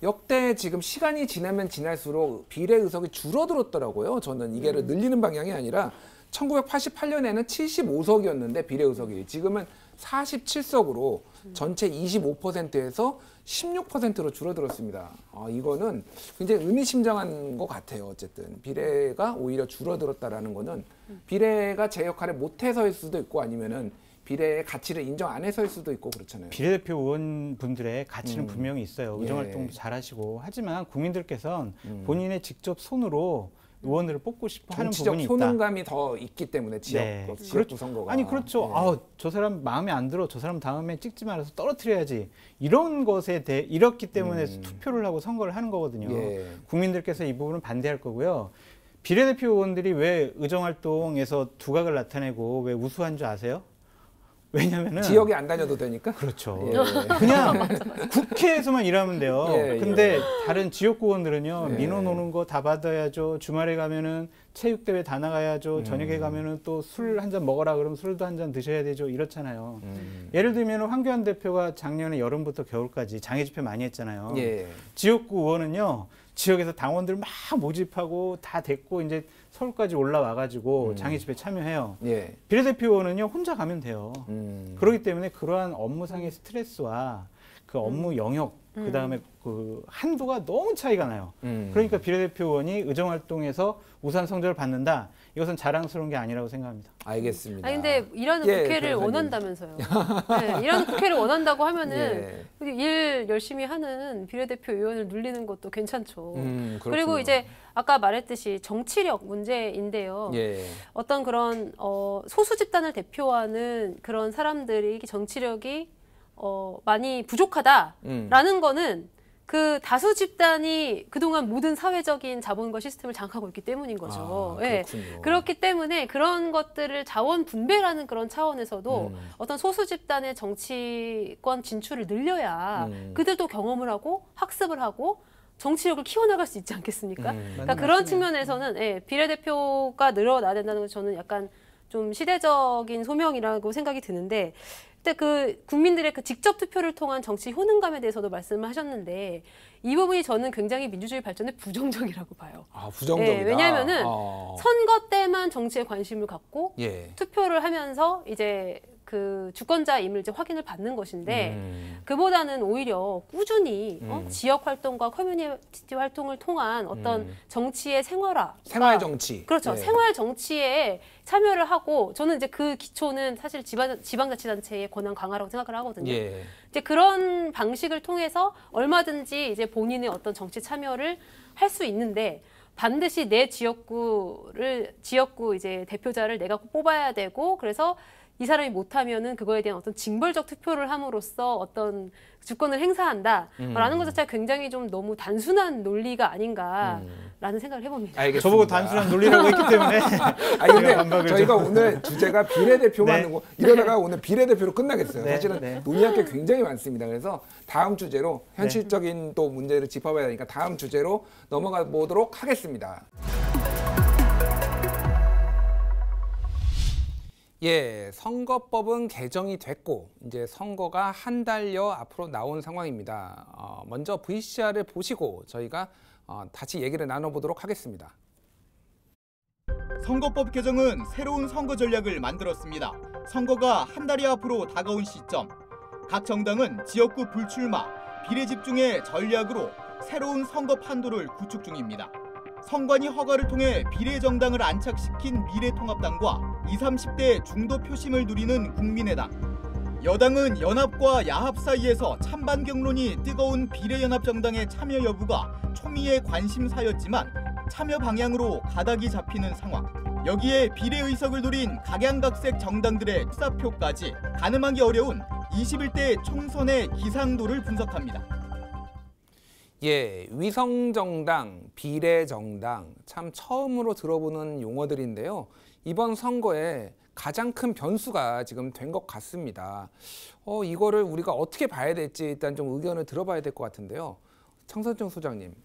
역대 지금 시간이 지나면 지날수록 비례 의석이 줄어들었더라고요. 저는 이게 늘리는 방향이 아니라 1988년에는 75석이었는데 비례 의석이 지금은 47석으로 전체 25%에서 16%로 줄어들었습니다. 이거는 굉장히 의미심장한 것 같아요. 어쨌든 비례가 오히려 줄어들었다라는 거는 비례가 제 역할을 못해서일 수도 있고 아니면은 비례의 가치를 인정 안 해서일 수도 있고 그렇잖아요. 비례대표 의원분들의 가치는 분명히 있어요. 의정활동도 잘하시고 하지만 국민들께서는 본인의 직접 손으로 의원들을 뽑고 싶어 하는 부분이 있다. 소능감이 더 있기 때문에 지역구 그렇죠. 선거가. 아니 그렇죠. 저 사람 마음에 안 들어. 저 사람 다음에 찍지 말아서 떨어뜨려야지. 이런 것에 대해 이렇기 때문에 투표를 하고 선거를 하는 거거든요. 국민들께서 이 부분은 반대할 거고요. 비례대표 의원들이 왜 의정활동에서 두각을 나타내고 왜 우수한 줄 아세요? 왜냐면은 지역에 안 다녀도 되니까. 그렇죠. 그냥 국회에서만 일하면 돼요. 근데 다른 지역구 의원들은요. 민원 오는 거 다 받아야죠. 주말에 가면은 체육대회 다 나가야죠. 저녁에 가면은 또 술 한 잔 먹어라 그러면 술도 한 잔 드셔야 되죠. 이렇잖아요. 예를 들면 황교안 대표가 작년에 여름부터 겨울까지 장애 집회 많이 했잖아요. 지역구 의원은요. 지역에서 당원들 막 모집하고 다 됐고 이제 서울까지 올라와가지고 장애 집회 참여해요. 비례대표 의원은요 혼자 가면 돼요. 그렇기 때문에 그러한 업무상의 스트레스와 그 업무 영역 그다음에 그 한도가 너무 차이가 나요. 그러니까 비례대표 의원이 의정활동에서 우수한 성적을 받는다. 이것은 자랑스러운 게 아니라고 생각합니다. 알겠습니다. 아니 근데 일하는 국회를 원한다면서요. 네, 일하는 국회를 원한다고 하면은 일 열심히 하는 비례대표 의원을 늘리는 것도 괜찮죠. 그리고 이제 아까 말했듯이 정치력 문제인데요. 어떤 그런 소수 집단을 대표하는 그런 사람들이 정치력이 많이 부족하다라는 거는 그 다수 집단이 그동안 모든 사회적인 자본과 시스템을 장악하고 있기 때문인 거죠. 그렇기 때문에 그런 것들을 자원 분배라는 그런 차원에서도 어떤 소수 집단의 정치권 진출을 늘려야 그들도 경험을 하고 학습을 하고 정치력을 키워나갈 수 있지 않겠습니까? 그러니까 그런 측면에서는 비례대표가 늘어나야 된다는 건 저는 약간 좀 시대적인 소명이라고 생각이 드는데 근데 그 국민들의 그 직접 투표를 통한 정치 효능감에 대해서도 말씀을 하셨는데 이 부분이 저는 굉장히 민주주의 발전에 부정적이라고 봐요. 부정적이다. 왜냐하면은 선거 때만 정치에 관심을 갖고 투표를 하면서 이제 그 주권자임을 이제 확인을 받는 것인데 그보다는 오히려 꾸준히 지역 활동과 커뮤니티 활동을 통한 어떤 정치의 생활화, 생활 정치, 그렇죠. 생활 정치에 참여를 하고 저는 이제 그 기초는 사실 지방자치단체의 권한 강화라고 생각을 하거든요. 이제 그런 방식을 통해서 얼마든지 이제 본인의 어떤 정치 참여를 할 수 있는데. 반드시 내 지역구 이제 대표자를 내가 뽑아야 되고 그래서 이 사람이 못하면은 그거에 대한 어떤 징벌적 투표를 함으로써 어떤 주권을 행사한다라는 것 자체가 굉장히 좀 너무 단순한 논리가 아닌가라는 생각을 해봅니다. 알겠습니다. 저보고 단순한 논리라고 했기 때문에. 근데 저희가 오늘 주제가 비례대표만 하고 이러다가 오늘 비례대표로 끝나겠어요. 사실은 논의할 게 굉장히 많습니다. 그래서 다음 주제로 현실적인 또 문제를 짚어봐야 하니까 다음 주제로 넘어가 보도록 하겠습니다. 선거법은 개정이 됐고 이제 선거가 한 달여 앞으로 나온 상황입니다. 먼저 VCR을 보시고 저희가 다시 얘기를 나눠보도록 하겠습니다. 선거법 개정은 새로운 선거 전략을 만들었습니다. 선거가 한 달이 앞으로 다가온 시점, 각 정당은 지역구 불출마, 비례 집중의 전략으로 새로운 선거 판도를 구축 중입니다. 선관위 허가를 통해 비례정당을 안착시킨 미래통합당과 20, 30대 중도 표심을 누리는 국민의당. 여당은 연합과 야합 사이에서 찬반 경론이 뜨거운 비례연합정당의 참여 여부가 초미의 관심사였지만 참여 방향으로 가닥이 잡히는 상황. 여기에 비례의석을 노린 각양각색 정당들의 투사표까지 가늠하기 어려운 21대 총선의 기상도를 분석합니다. 예, 위성정당, 비례정당 참 처음으로 들어보는 용어들인데요. 이번 선거에 가장 큰 변수가 지금 된 것 같습니다. 이거를 우리가 어떻게 봐야 될지 일단 좀 의견을 들어봐야 될 것 같은데요. 청선정 소장님,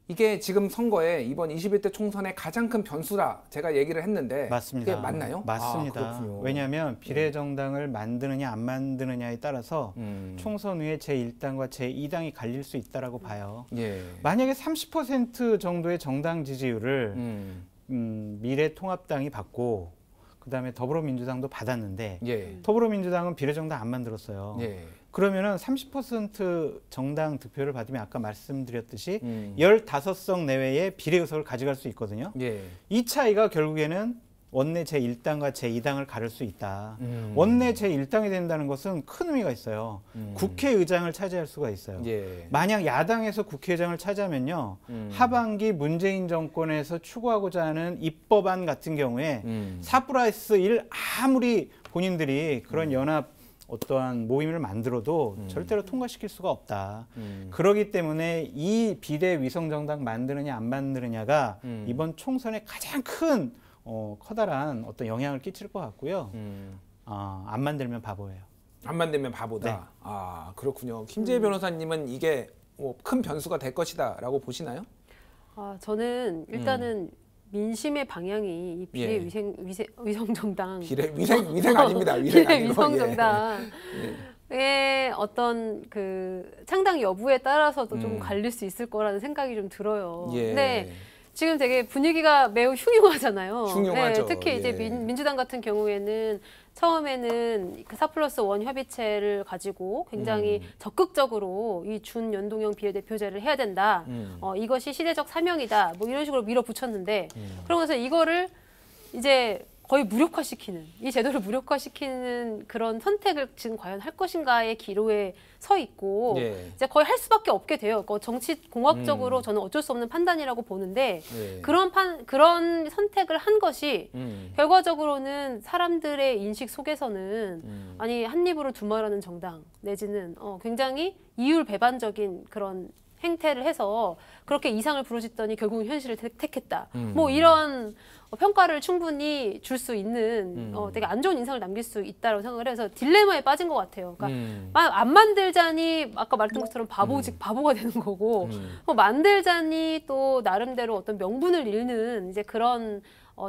이게 지금 선거에 이번 21대 총선의 가장 큰 변수라 제가 얘기를 했는데 맞습니다. 이게 맞나요? 맞습니다. 그렇군요. 왜냐하면 비례정당을 만드느냐 안 만드느냐에 따라서 총선 후에 제1당과 제2당이 갈릴 수 있다라고 봐요. 예. 만약에 30% 정도의 정당 지지율을 미래통합당이 받고 그다음에 더불어민주당도 받았는데 예. 더불어민주당은 비례정당 안 만들었어요. 예. 그러면은 30% 정당 득표를 받으면 아까 말씀드렸듯이 15석 내외의 비례의석을 가져갈 수 있거든요. 예. 이 차이가 결국에는 원내 제1당과 제2당을 가를 수 있다. 원내 제1당이 된다는 것은 큰 의미가 있어요. 국회의장을 차지할 수가 있어요. 예. 만약 야당에서 국회의장을 차지하면요. 하반기 문재인 정권에서 추구하고자 하는 입법안 같은 경우에 4+1 아무리 본인들이 그런 연합 어떠한 모임을 만들어도 절대로 통과시킬 수가 없다. 그렇기 때문에 이 비례 위성정당 만드느냐 안 만드느냐가 이번 총선에 가장 큰 커다란 어떤 영향을 끼칠 것 같고요. 안 만들면 바보예요. 안 만들면 바보다. 네. 아, 그렇군요. 김재희 변호사님은 이게 큰 변수가 될 것이다라고 보시나요? 저는 일단은 민심의 방향이 이 비례 예. 위성정당 위생 아닙니다. 위생 비례 아니고. 위성정당의 어떤 그 창당 여부에 따라서도 좀 갈릴 수 있을 거라는 생각이 좀 들어요. 예. 근데 지금 되게 분위기가 매우 흉흉하잖아요. 흉흉하죠. 네, 특히 이제 예. 민주당 같은 경우에는 처음에는 그 4+1 협의체를 가지고 굉장히 적극적으로 이 준연동형 비례대표제를 해야 된다. 이것이 시대적 사명이다. 뭐 이런 식으로 밀어붙였는데 그러면서 이거를 이제 거의 무력화시키는, 이 제도를 무력화시키는 그런 선택을 지금 과연 할 것인가의 기로에 서 있고 예. 이제 거의 할 수밖에 없게 돼요. 정치 공학적으로 저는 어쩔 수 없는 판단이라고 보는데 예. 그런 선택을 한 것이 결과적으로는 사람들의 인식 속에서는 아니 한 입으로 두 말하는 정당 내지는 굉장히 이율 배반적인 그런 행태를 해서 그렇게 이상을 부르짖더니 결국은 현실을 택했다. 뭐 이런 평가를 충분히 줄 수 있는 되게 안 좋은 인상을 남길 수 있다고 생각을 해서 딜레마에 빠진 것 같아요. 그러니까 안 만들자니 아까 말했던 것처럼 바보가 되는 거고 만들자니 또 나름대로 어떤 명분을 잃는 이제 그런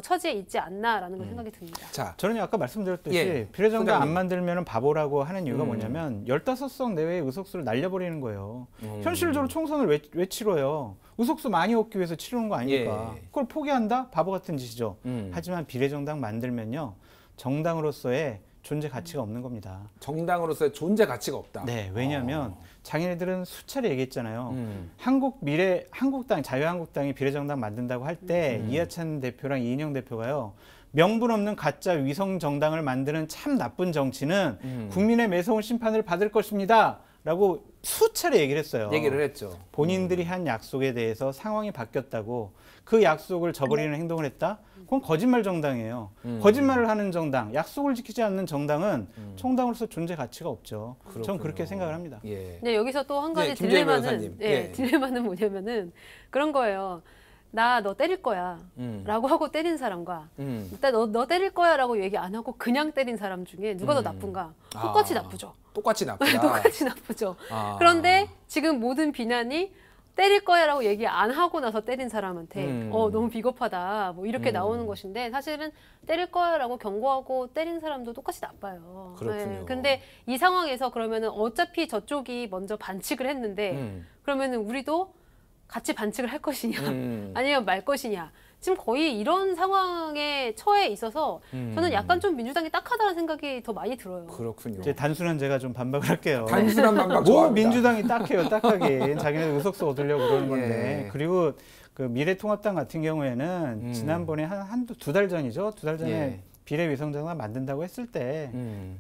처지에 있지 않나라는 걸 생각이 듭니다. 자, 저는 아까 말씀드렸듯이 예. 비례정당 안 소장님. 만들면 바보라고 하는 이유가 뭐냐면 15석 내외의 의석수를 날려버리는 거예요. 현실적으로 총선을 왜 치러요? 의석수 많이 얻기 위해서 치르는 거 아닙니까? 예. 그걸 포기한다? 바보 같은 짓이죠. 하지만 비례정당 만들면요. 정당으로서의 존재 가치가 없는 겁니다. 정당으로서의 존재 가치가 없다. 네, 왜냐하면 자기네들은 수차례 얘기했잖아요. 한국당, 자유한국당이 비례정당 만든다고 할 때 이하찬 대표랑 이인영 대표가요. 명분 없는 가짜 위성 정당을 만드는 참 나쁜 정치는 국민의 매서운 심판을 받을 것입니다. 라고 수차례 얘기를 했어요. 얘기를 했죠. 본인들이 한 약속에 대해서 상황이 바뀌었다고 그 약속을 저버리는 행동을 했다? 그건 거짓말 정당이에요. 거짓말을 하는 정당, 약속을 지키지 않는 정당은 총당으로서 존재 가치가 없죠. 저는 그렇게 생각을 합니다. 예. 네, 여기서 또 한 가지 네, 김재희 딜레마는 변호사님. 예. 딜레마는 뭐냐면은 그런 거예요. 나 너 때릴 거야 라고 하고 때린 사람과 일단 너 때릴 거야 라고 얘기 안 하고 그냥 때린 사람 중에 누가 더 나쁜가? 똑같이 나쁘죠. 똑같이 나쁘다. 똑같이 나쁘죠. 그런데 지금 모든 비난이 때릴 거야 라고 얘기 안 하고 나서 때린 사람한테 너무 비겁하다 뭐 이렇게 나오는 것인데 사실은 때릴 거야 라고 경고하고 때린 사람도 똑같이 나빠요. 그렇군요. 근데 이 상황에서 그러면은 어차피 저쪽이 먼저 반칙을 했는데 그러면은 우리도 같이 반칙을 할 것이냐 아니면 말 것이냐 지금 거의 이런 상황에 처해 있어서 저는 약간 좀 민주당이 딱하다는 생각이 더 많이 들어요. 그렇군요. 이제 단순한 제가 좀 반박을 할게요. 단순한 반박 뭐 좋아합니다. 민주당이 딱해요, 딱하게. 자기네들 의석수 얻으려고 그러는 건데. 예. 그리고 그 미래통합당 같은 경우에는 지난번에 두 달 전이죠. 두 달 전에 예. 비례위성정당 만든다고 했을 때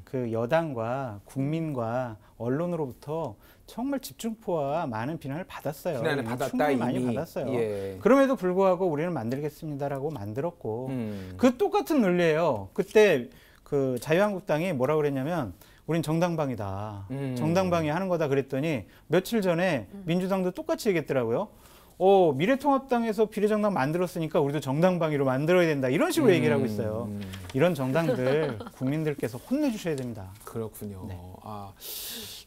그 여당과 국민과 언론으로부터 정말 집중포와 많은 비난을 받았어요. 비난을 받았다, 충분히 많이 이미. 받았어요. 예. 그럼에도 불구하고 우리는 만들겠습니다라고 만들었고 그 똑같은 논리예요. 그때 그 자유한국당이 뭐라고 그랬냐면 우린 정당방이다. 정당방이 하는 거다 그랬더니 며칠 전에 민주당도 똑같이 얘기했더라고요. 미래통합당에서 비례정당 만들었으니까 우리도 정당방위로 만들어야 된다. 이런 식으로 얘기를 하고 있어요. 이런 정당들 국민들께서 혼내주셔야 됩니다. 그렇군요. 네.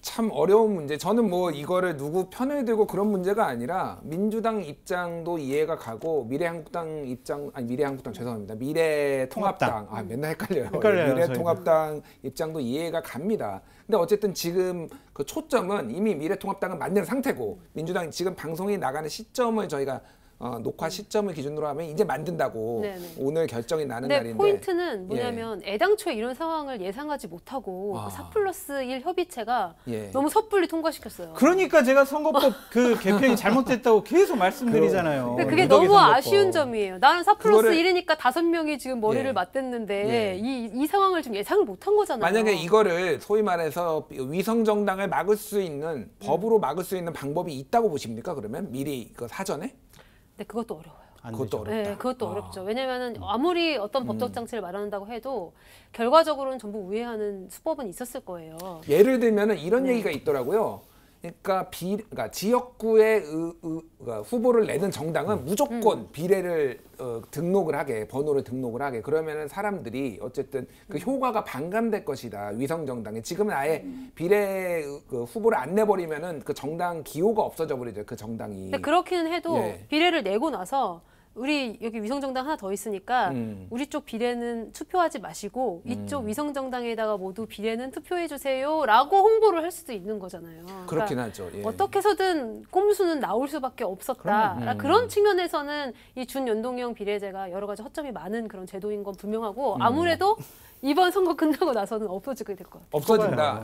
참 어려운 문제. 저는 뭐 이거를 누구 편을 들고 그런 문제가 아니라 민주당 입장도 이해가 가고 미래한국당 입장, 아니 미래한국당 죄송합니다. 미래통합당. 맨날 헷갈려요. 미래통합당 입장도 이해가 갑니다. 근데 어쨌든 지금 그 초점은 이미 미래통합당은 만든 상태고 민주당이 지금 방송이 나가는 시점을 저희가 녹화 시점을 기준으로 하면 이제 만든다고 네네. 오늘 결정이 나는 근데 날인데 포인트는 뭐냐면 애당초에 이런 상황을 예상하지 못하고 4+1 협의체가 너무 섣불리 통과시켰어요. 그러니까 제가 선거법 그 개편이 잘못됐다고 계속 말씀드리잖아요. 그게 누더기 너무 선거법. 아쉬운 점이에요. 나는 4+1이니까 5명이 지금 머리를 맞댔는데 이 상황을 좀 예상을 못한 거잖아요. 만약에 이거를 소위 말해서 위성정당을 막을 수 있는 법으로 막을 수 있는 방법이 있다고 보십니까? 그러면 미리 그 사전에? 네, 그것도 어려워요. 그것도 어렵다. 네, 그것도 어렵죠. 왜냐면은 아무리 어떤 법적 장치를 마련한다고 해도 결과적으로는 전부 우회하는 수법은 있었을 거예요. 예를 들면은 이런 얘기가 있더라고요. 그러니까 지역구에 그러니까 후보를 내는 정당은 무조건 비례를 등록을 하게, 번호를 등록을 하게. 그러면은 사람들이 어쨌든 그 효과가 반감될 것이다. 위성 정당에 지금은 아예 비례 그 후보를 안 내버리면은 그 정당 기호가 없어져 버리죠. 그 정당이. 근데 그렇기는 해도 비례를 내고 나서 우리 여기 위성정당 하나 더 있으니까 우리 쪽 비례는 투표하지 마시고 이쪽 위성정당에다가 모두 비례는 투표해 주세요라고 홍보를 할 수도 있는 거잖아요. 그렇긴 하죠. 어떻게 해서든 꼼수는 나올 수밖에 없었다. 그런 측면에서는 이 준연동형 비례제가 여러 가지 허점이 많은 그런 제도인 건 분명하고 아무래도 이번 선거 끝나고 나서는 없어지게 될 것 같아요. 없어진다.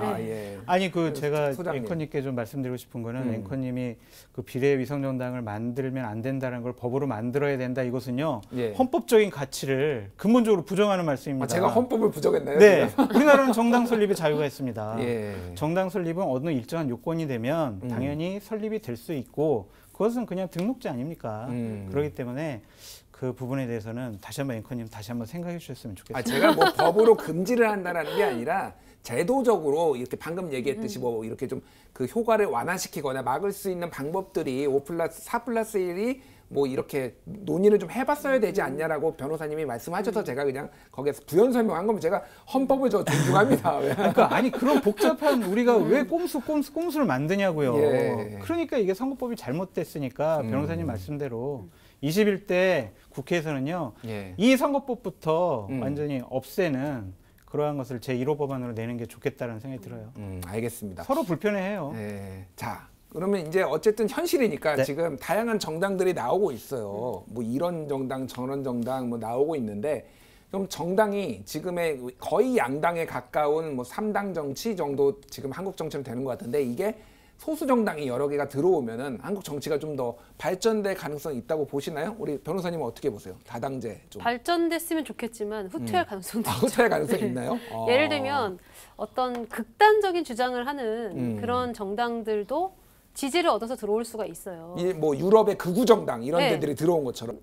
아니 제가 소장님. 앵커님께 좀 말씀드리고 싶은 거는 앵커님이 그 비례 위성정당을 만들면 안 된다는 걸 법으로 만들어야 된다. 이것은요 헌법적인 가치를 근본적으로 부정하는 말씀입니다. 제가 헌법을 부정했나요? 네, 우리나라는 정당 설립의 자유가 있습니다. 예. 정당 설립은 어느 일정한 요건이 되면 당연히 설립이 될 수 있고 그것은 그냥 등록제 아닙니까? 그렇기 때문에 그 부분에 대해서는 다시 한번 앵커님 다시 한번 생각해 주셨으면 좋겠습니다. 제가 뭐 법으로 금지를 한다는 게 아니라 제도적으로 이렇게 방금 얘기했듯이 뭐 이렇게 좀 그 효과를 완화시키거나 막을 수 있는 방법들이 4+1이 뭐 이렇게 논의를 좀 해봤어야 되지 않냐라고 변호사님이 말씀하셔서 제가 그냥 거기에서 부연 설명한 거면 제가 헌법을 저 존중합니다. 그러니까 아니 그런 복잡한 우리가 왜 꼼수를 만드냐고요. 그러니까 이게 선거법이 잘못됐으니까 변호사님 말씀대로 21대 국회에서는요 이 선거법부터 완전히 없애는 그러한 것을 제1호 법안으로 내는 게 좋겠다는 생각이 들어요. 알겠습니다. 서로 불편해해요. 네. 자, 그러면 이제 어쨌든 현실이니까 지금 다양한 정당들이 나오고 있어요. 뭐 이런 정당, 저런 정당 뭐 나오고 있는데 그럼 정당이 지금의 거의 양당에 가까운 뭐 3당 정치 정도 지금 한국 정치로 되는 것 같은데 이게 소수 정당이 여러 개가 들어오면은 한국 정치가 좀 더 발전될 가능성이 있다고 보시나요? 우리 변호사님은 어떻게 보세요? 다당제 좀. 발전됐으면 좋겠지만 후퇴할 가능성도 있죠. 후퇴할 가능성이 있나요? 예를 들면 어떤 극단적인 주장을 하는 그런 정당들도 지지를 얻어서 들어올 수가 있어요. 뭐 유럽의 극우 정당 이런 데들이 들어온 것처럼.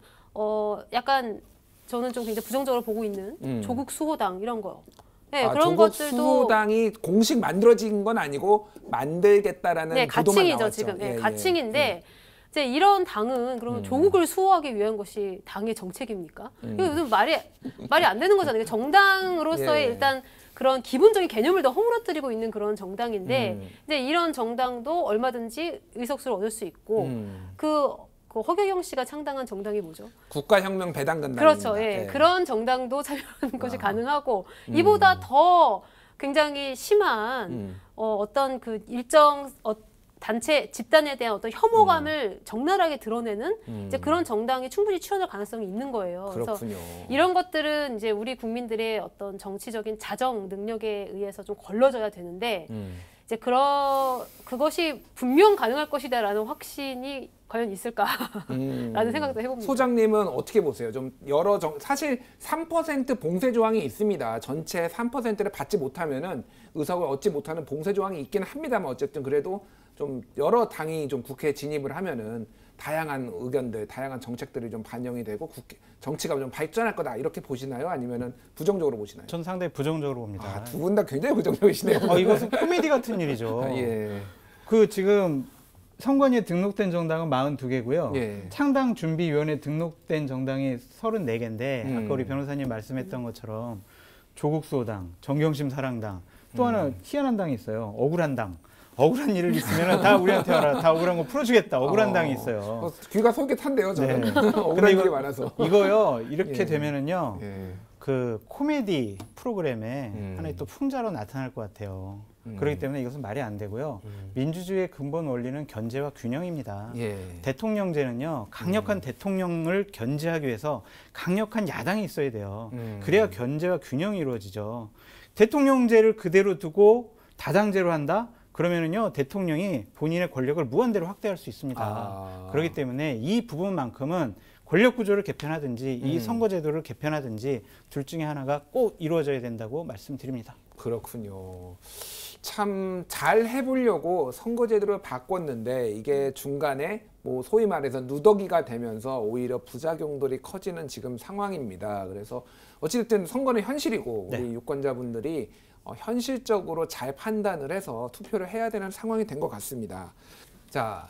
약간 저는 좀 굉장히 부정적으로 보고 있는 조국 수호당 이런 거. 네, 그런 조국 것들도 수호당이 공식 만들어진 건 아니고 만들겠다라는 보도만 가칭이죠 나왔죠. 지금. 가칭인데 이제 이런 당은 그러면 조국을 수호하기 위한 것이 당의 정책입니까? 이거 무슨 말이 안 되는 거잖아요. 정당으로서의 일단 그런 기본적인 개념을 더 허물어뜨리고 있는 그런 정당인데 이제 이런 정당도 얼마든지 의석수를 얻을 수 있고 그 허경영 씨가 창당한 정당이 뭐죠? 국가혁명 배당근당입니다. 그렇죠. 그런 정당도 참여하는 것이 가능하고 이보다 더 굉장히 심한 어떤 그 일정 단체 집단에 대한 어떤 혐오감을 적나라하게 드러내는 이제 그런 정당이 충분히 출연할 가능성이 있는 거예요. 그렇군요. 그래서 이런 것들은 이제 우리 국민들의 어떤 정치적인 자정 능력에 의해서 좀 걸러져야 되는데 이제 그것이 분명 가능할 것이다라는 확신이 과연 있을까라는 생각도 해봅니다. 소장님은 어떻게 보세요? 좀 사실 3% 봉쇄 조항이 있습니다. 전체 3%를 받지 못하면은 의석을 얻지 못하는 봉쇄 조항이 있긴 합니다만 어쨌든 그래도 좀 여러 당이 좀 국회에 진입을 하면은 다양한 의견들, 다양한 정책들이 좀 반영이 되고 정치가 좀 발전할 거다 이렇게 보시나요? 아니면은 부정적으로 보시나요? 전 상당히 부정적으로 봅니다. 두 분 다 굉장히 부정적이시네요. 이것은 코미디 같은 일이죠. 예. 그 지금 선관위에 등록된 정당은 42개고요. 예. 창당준비위원회에 등록된 정당이 34개인데 아까 우리 변호사님 말씀했던 것처럼 조국수호당, 정경심 사랑당, 또 하나 희한한 당이 있어요. 억울한 당. 억울한 일을 있으면 다 우리한테 와라. 다 억울한 거 풀어주겠다. 억울한 당이 있어요. 귀가 솔깃한데요, 저는. 네. 억울한 일이 많아서. 이거요. 이렇게 예. 되면은요. 예. 그 코미디 프로그램에 하나의 또 풍자로 나타날 것 같아요. 그렇기 때문에 이것은 말이 안 되고요. 민주주의의 근본 원리는 견제와 균형입니다. 예. 대통령제는요. 강력한 대통령을 견제하기 위해서 강력한 야당이 있어야 돼요. 그래야 견제와 균형이 이루어지죠. 대통령제를 그대로 두고 다당제로 한다? 그러면은요 대통령이 본인의 권력을 무한대로 확대할 수 있습니다. 그렇기 때문에 이 부분만큼은 권력 구조를 개편하든지 이 선거제도를 개편하든지 둘 중에 하나가 꼭 이루어져야 된다고 말씀드립니다. 그렇군요. 참 잘 해보려고 선거제도를 바꿨는데 이게 중간에 뭐 소위 말해서 누더기가 되면서 오히려 부작용들이 커지는 지금 상황입니다. 그래서 어찌됐든 선거는 현실이고 네. 우리 유권자분들이 현실적으로 잘 판단을 해서 투표를 해야 되는 상황이 된 것 같습니다. 자,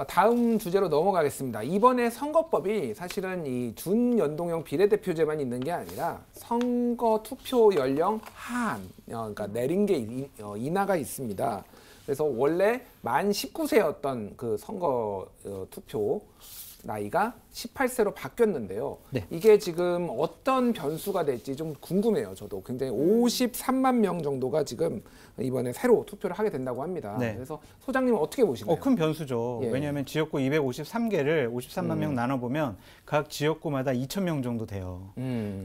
다음 주제로 넘어가겠습니다. 이번에 선거법이 사실은 이 준연동형 비례대표제만 있는 게 아니라 선거 투표 연령 하한, 그러니까 내린 게 인하가 있습니다. 그래서 원래 만 19세였던 그 선거 투표 나이가 18세로 바뀌었는데요. 네. 이게 지금 어떤 변수가 될지 좀 궁금해요. 저도 굉장히 53만 명 정도가 지금 이번에 새로 투표를 하게 된다고 합니다. 네. 그래서 소장님은 어떻게 보시나요? 큰 변수죠. 예. 왜냐하면 지역구 253개를 53만 명 나눠보면 각 지역구마다 2,000명 정도 돼요.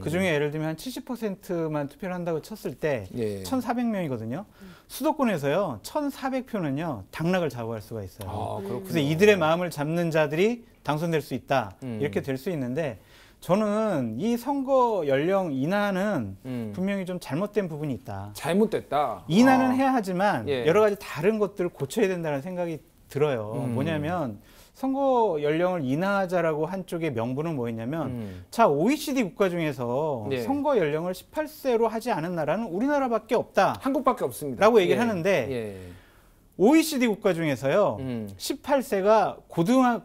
그중에 예를 들면 한 70%만 투표를 한다고 쳤을 때 예. 1,400명이거든요. 수도권에서요 1,400표는요 당락을 좌우할 수가 있어요. 그렇군요. 그래서 이들의 마음을 잡는 자들이 당선될 수 있다. 이렇게 될 수 있는데 저는 이 선거 연령 인하는 분명히 좀 잘못된 부분이 있다. 잘못됐다. 인하는 해야 하지만 예. 여러 가지 다른 것들을 고쳐야 된다는 생각이 들어요. 뭐냐면 선거 연령을 인하하자라고 한쪽의 명분은 뭐였냐면 자 OECD 국가 중에서 예. 선거 연령을 18세로 하지 않은 나라는 우리나라밖에 없다. 한국밖에 없습니다. 라고 얘기를 예. 하는데 예. OECD 국가 중에서요 18세가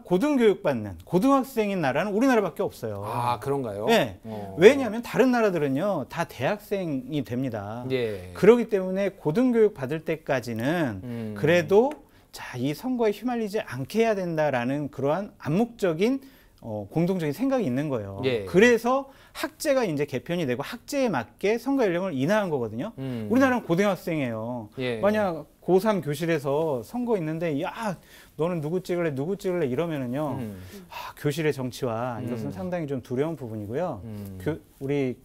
고등교육 받는 고등학생인 나라는 우리나라밖에 없어요. 아, 그런가요? 네. 왜냐하면 다른 나라들은요 다 대학생이 됩니다. 예. 그렇기 때문에 고등교육 받을 때까지는 그래도 자, 이 선거에 휘말리지 않게 해야 된다라는 그러한 암묵적인 공동적인 생각이 있는 거예요. 예. 그래서 학제가 이제 개편이 되고 학제에 맞게 선거 연령을 인하한 거거든요. 우리나라는 고등학생이에요. 예. 만약 고3 교실에서 선거 있는데 야 너는 누구 찍을래 이러면은요 교실의 정치와 이것은 상당히 좀 두려운 부분이고요. 우리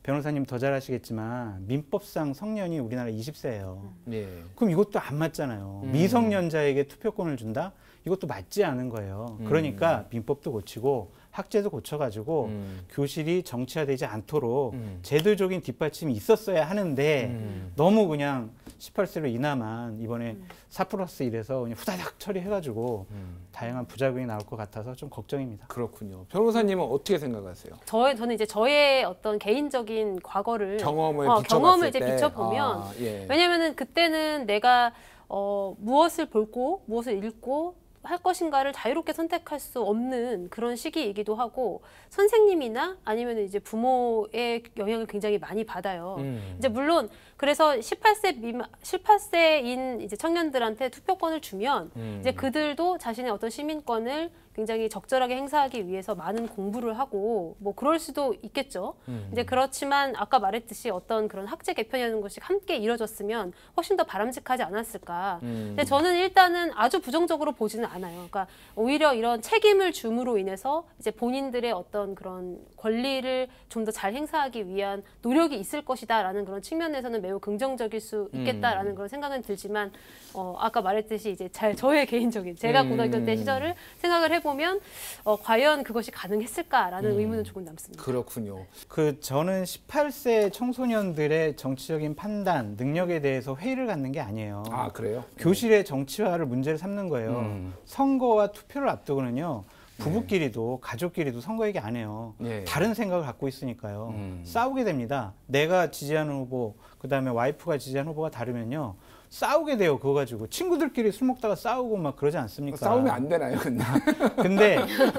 변호사님 더 잘 아시겠지만 민법상 성년이 우리나라 20세예요. 예. 그럼 이것도 안 맞잖아요. 미성년자에게 투표권을 준다? 이것도 맞지 않은 거예요. 그러니까 민법도 고치고 학제도 고쳐가지고 교실이 정치화되지 않도록 제도적인 뒷받침이 있었어야 하는데 너무 그냥 18세로 인하만 이번에 4+1에서 그냥 후다닥 처리해가지고 다양한 부작용이 나올 것 같아서 좀 걱정입니다. 그렇군요. 변호사님은 어떻게 생각하세요? 저는 이제 저의 어떤 개인적인 과거를 경험을 경험을 이제 때. 비춰보면 예. 왜냐면은 그때는 내가 무엇을 보고 무엇을 읽고 할 것인가를 자유롭게 선택할 수 없는 그런 시기이기도 하고 선생님이나 아니면 이제 부모의 영향을 굉장히 많이 받아요. 이제 물론 그래서 18세인 이제 청년들한테 투표권을 주면 이제 그들도 자신의 어떤 시민권을 굉장히 적절하게 행사하기 위해서 많은 공부를 하고 뭐 그럴 수도 있겠죠. 이제 그렇지만 아까 말했듯이 어떤 그런 학제 개편이라는 것이 함께 이뤄졌으면 훨씬 더 바람직하지 않았을까. 근데 저는 일단은 아주 부정적으로 보지는 않아요. 그러니까 오히려 이런 책임을 줌으로 인해서 이제 본인들의 어떤 그런 권리를 좀 더 잘 행사하기 위한 노력이 있을 것이다라는 그런 측면에서는 매우 긍정적일 수 있겠다라는 그런 생각은 들지만 아까 말했듯이 이제 저의 개인적인 제가 고등학교 때 시절을 생각을 해보면 과연 그것이 가능했을까라는 의문은 조금 남습니다. 그렇군요. 저는 18세 청소년들의 정치적인 판단, 능력에 대해서 회의를 갖는 게 아니에요. 아, 그래요? 교실의 정치화를 문제를 삼는 거예요. 선거와 투표를 앞두고는요. 부부끼리도 가족끼리도 선거 얘기 안 해요. 예. 다른 생각을 갖고 있으니까요. 싸우게 됩니다. 내가 지지하는 후보, 그다음에 와이프가 지지하는 후보가 다르면요. 싸우게 돼요. 그거 가지고 친구들끼리 술 먹다가 싸우고 막 그러지 않습니까? 싸우면 안 되나요, 근데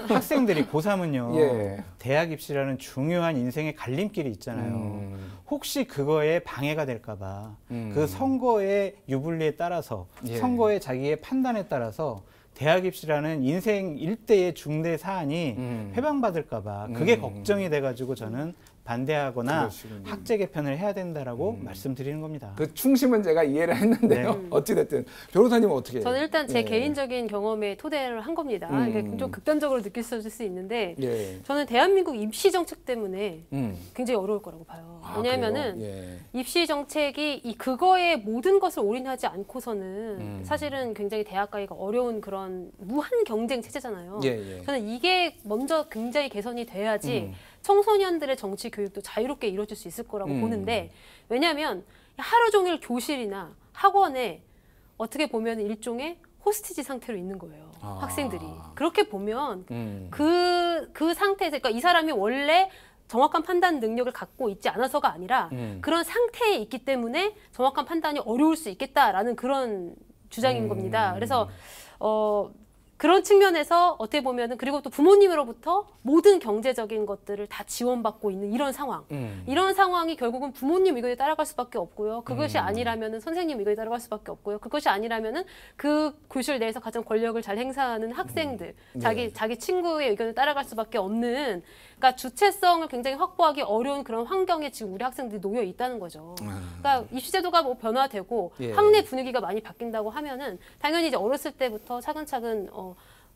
학생들이 고3은요. 예. 대학 입시라는 중요한 인생의 갈림길이 있잖아요. 혹시 그거에 방해가 될까 봐. 그 선거의 유불리에 따라서 예. 선거의 자기의 판단에 따라서 대학 입시라는 인생 일대의 중대 사안이 회방받을까 봐 그게 걱정이 돼가지고 저는 반대하거나 그러시군요. 학제 개편을 해야 된다라고 말씀드리는 겁니다. 그 충심은 제가 이해를 했는데요. 네. 어찌됐든 변호사님은 어떻게? 저는 일단 제 예. 개인적인 경험에 토대를 한 겁니다. 이게 좀 극단적으로 느낄 수 있는데 예. 저는 대한민국 입시 정책 때문에 음. 굉장히 어려울 거라고 봐요. 아, 왜냐하면은 그래요? 예. 입시 정책이 그거에 모든 것을 올인하지 않고서는 사실은 굉장히 대학 가기가 어려운 그런 무한 경쟁 체제잖아요. 예, 예. 저는 이게 먼저 굉장히 개선이 돼야지 청소년들의 정치 교육도 자유롭게 이루어질 수 있을 거라고 보는데 왜냐하면 하루 종일 교실이나 학원에 어떻게 보면 일종의 호스티지 상태로 있는 거예요. 아. 학생들이. 그렇게 보면 음. 그 상태에서 그러니까 이 사람이 원래 정확한 판단 능력을 갖고 있지 않아서가 아니라 그런 상태에 있기 때문에 정확한 판단이 어려울 수 있겠다라는 그런 주장인 겁니다. 그래서 그런 측면에서 어떻게 보면은 그리고 또 부모님으로부터 모든 경제적인 것들을 다 지원받고 있는 이런 상황. 이런 상황이 결국은 부모님 의견에 따라갈 수밖에 없고요. 그것이 아니라면은 선생님 의견에 따라갈 수밖에 없고요. 그것이 아니라면은 그 교실 내에서 가장 권력을 잘 행사하는 학생들, 자기 친구의 의견에 따라갈 수밖에 없는 그러니까 주체성을 굉장히 확보하기 어려운 그런 환경에 지금 우리 학생들이 놓여 있다는 거죠. 그러니까 입시제도가 뭐 변화되고 예. 학내 분위기가 많이 바뀐다고 하면은 당연히 이제 어렸을 때부터 차근차근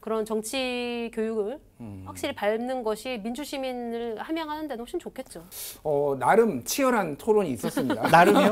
그런 정치 교육을 확실히 밟는 것이 민주시민을 함양하는 데는 훨씬 좋겠죠. 나름 치열한 토론이 있었습니다. 나름이요?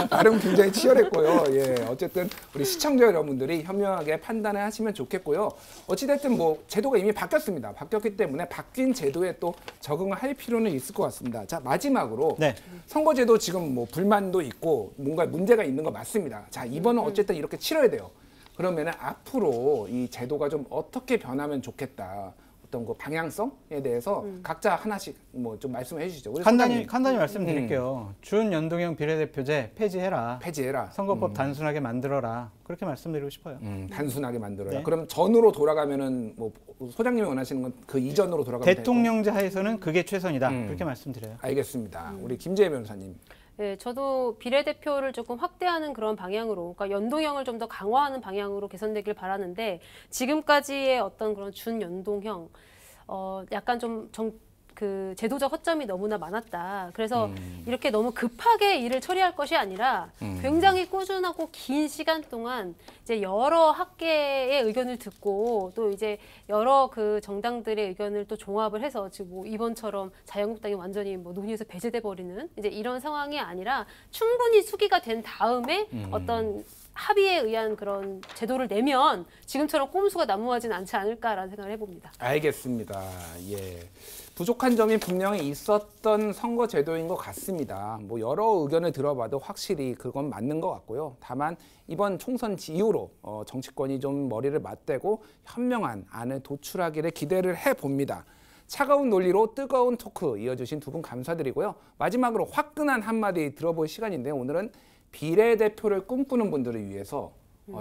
나름 굉장히 치열했고요. 예, 어쨌든 우리 시청자 여러분들이 현명하게 판단을 하시면 좋겠고요. 어찌됐든 뭐 제도가 이미 바뀌었습니다. 바뀌었기 때문에 바뀐 제도에 또 적응을 할 필요는 있을 것 같습니다. 자, 마지막으로 네. 선거제도 지금 뭐 불만도 있고 뭔가 문제가 있는 거 맞습니다. 자, 이번은 어쨌든 이렇게 치러야 돼요. 그러면은 앞으로 이 제도가 좀 어떻게 변하면 좋겠다. 어떤 그 방향성에 대해서 각자 하나씩 뭐 좀 말씀해 주시죠. 우리 간단히 소장님. 말씀드릴게요. 준연동형 비례대표제 폐지해라. 폐지해라. 선거법 단순하게 만들어라. 그렇게 말씀드리고 싶어요. 단순하게 만들어라. 네. 그럼 전으로 돌아가면은 뭐 소장님이 원하시는 건 그 이전으로 돌아가면 대통령제 하에서는 그게 최선이다. 그렇게 말씀드려요. 알겠습니다. 우리 김재혜 변호사님. 네, 저도 비례대표를 조금 확대하는 그런 방향으로, 그러니까 연동형을 좀 더 강화하는 방향으로 개선되길 바라는데 지금까지의 어떤 그런 준연동형, 약간 좀 그 제도적 허점이 너무나 많았다. 그래서 이렇게 너무 급하게 일을 처리할 것이 아니라 굉장히 꾸준하고 긴 시간 동안 이제 여러 학계의 의견을 듣고 또 이제 여러 그 정당들의 의견을 또 종합을 해서 지금 뭐 이번처럼 자유한국당이 완전히 뭐 논의에서 배제돼 버리는 이제 이런 상황이 아니라 충분히 수기가 된 다음에 어떤 합의에 의한 그런 제도를 내면 지금처럼 꼼수가 난무하지는 않지 않을까라는 생각을 해봅니다. 알겠습니다. 예. 부족한 점이 분명히 있었던 선거 제도인 것 같습니다. 뭐 여러 의견을 들어봐도 확실히 그건 맞는 것 같고요. 다만 이번 총선 이후로 정치권이 좀 머리를 맞대고 현명한 안을 도출하기를 기대를 해봅니다. 차가운 논리로 뜨거운 토크 이어주신 두 분 감사드리고요. 마지막으로 화끈한 한마디 들어볼 시간인데요. 오늘은 비례대표를 꿈꾸는 분들을 위해서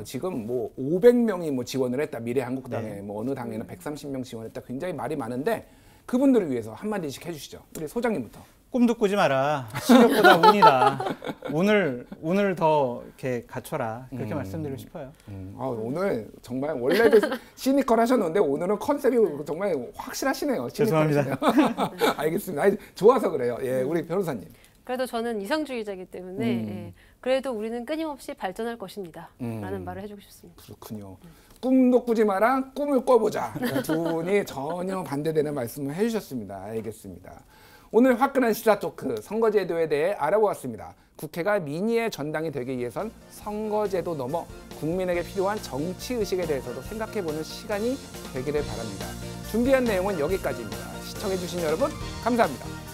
지금 뭐 500명이 뭐 지원을 했다. 미래한국당에 네. 뭐 어느 당에는 130명 지원했다. 굉장히 말이 많은데 그분들을 위해서 한마디씩 해주시죠. 우리 소장님부터. 꿈도 꾸지 마라. 실력보다 운이다. 운을 더 이렇게 갖춰라. 그렇게 말씀드리고 싶어요. 오늘 정말 원래도 시니컬 하셨는데 오늘은 컨셉이 정말 확실하시네요. 죄송합니다. 시니컬하시네요. 알겠습니다. 아니, 좋아서 그래요. 예, 우리 변호사님. 그래도 저는 이상주의자이기 때문에 예, 그래도 우리는 끊임없이 발전할 것입니다. 라는 말을 해주고 싶습니다. 그렇군요. 꿈도 꾸지 마라, 꿈을 꿔보자. 두 분이 전혀 반대되는 말씀을 해주셨습니다. 알겠습니다. 오늘 화끈한 시사 토크 선거제도에 대해 알아보았습니다. 국회가 민의의 전당이 되기 위해선 선거제도 넘어 국민에게 필요한 정치의식에 대해서도 생각해보는 시간이 되기를 바랍니다. 준비한 내용은 여기까지입니다. 시청해주신 여러분 감사합니다.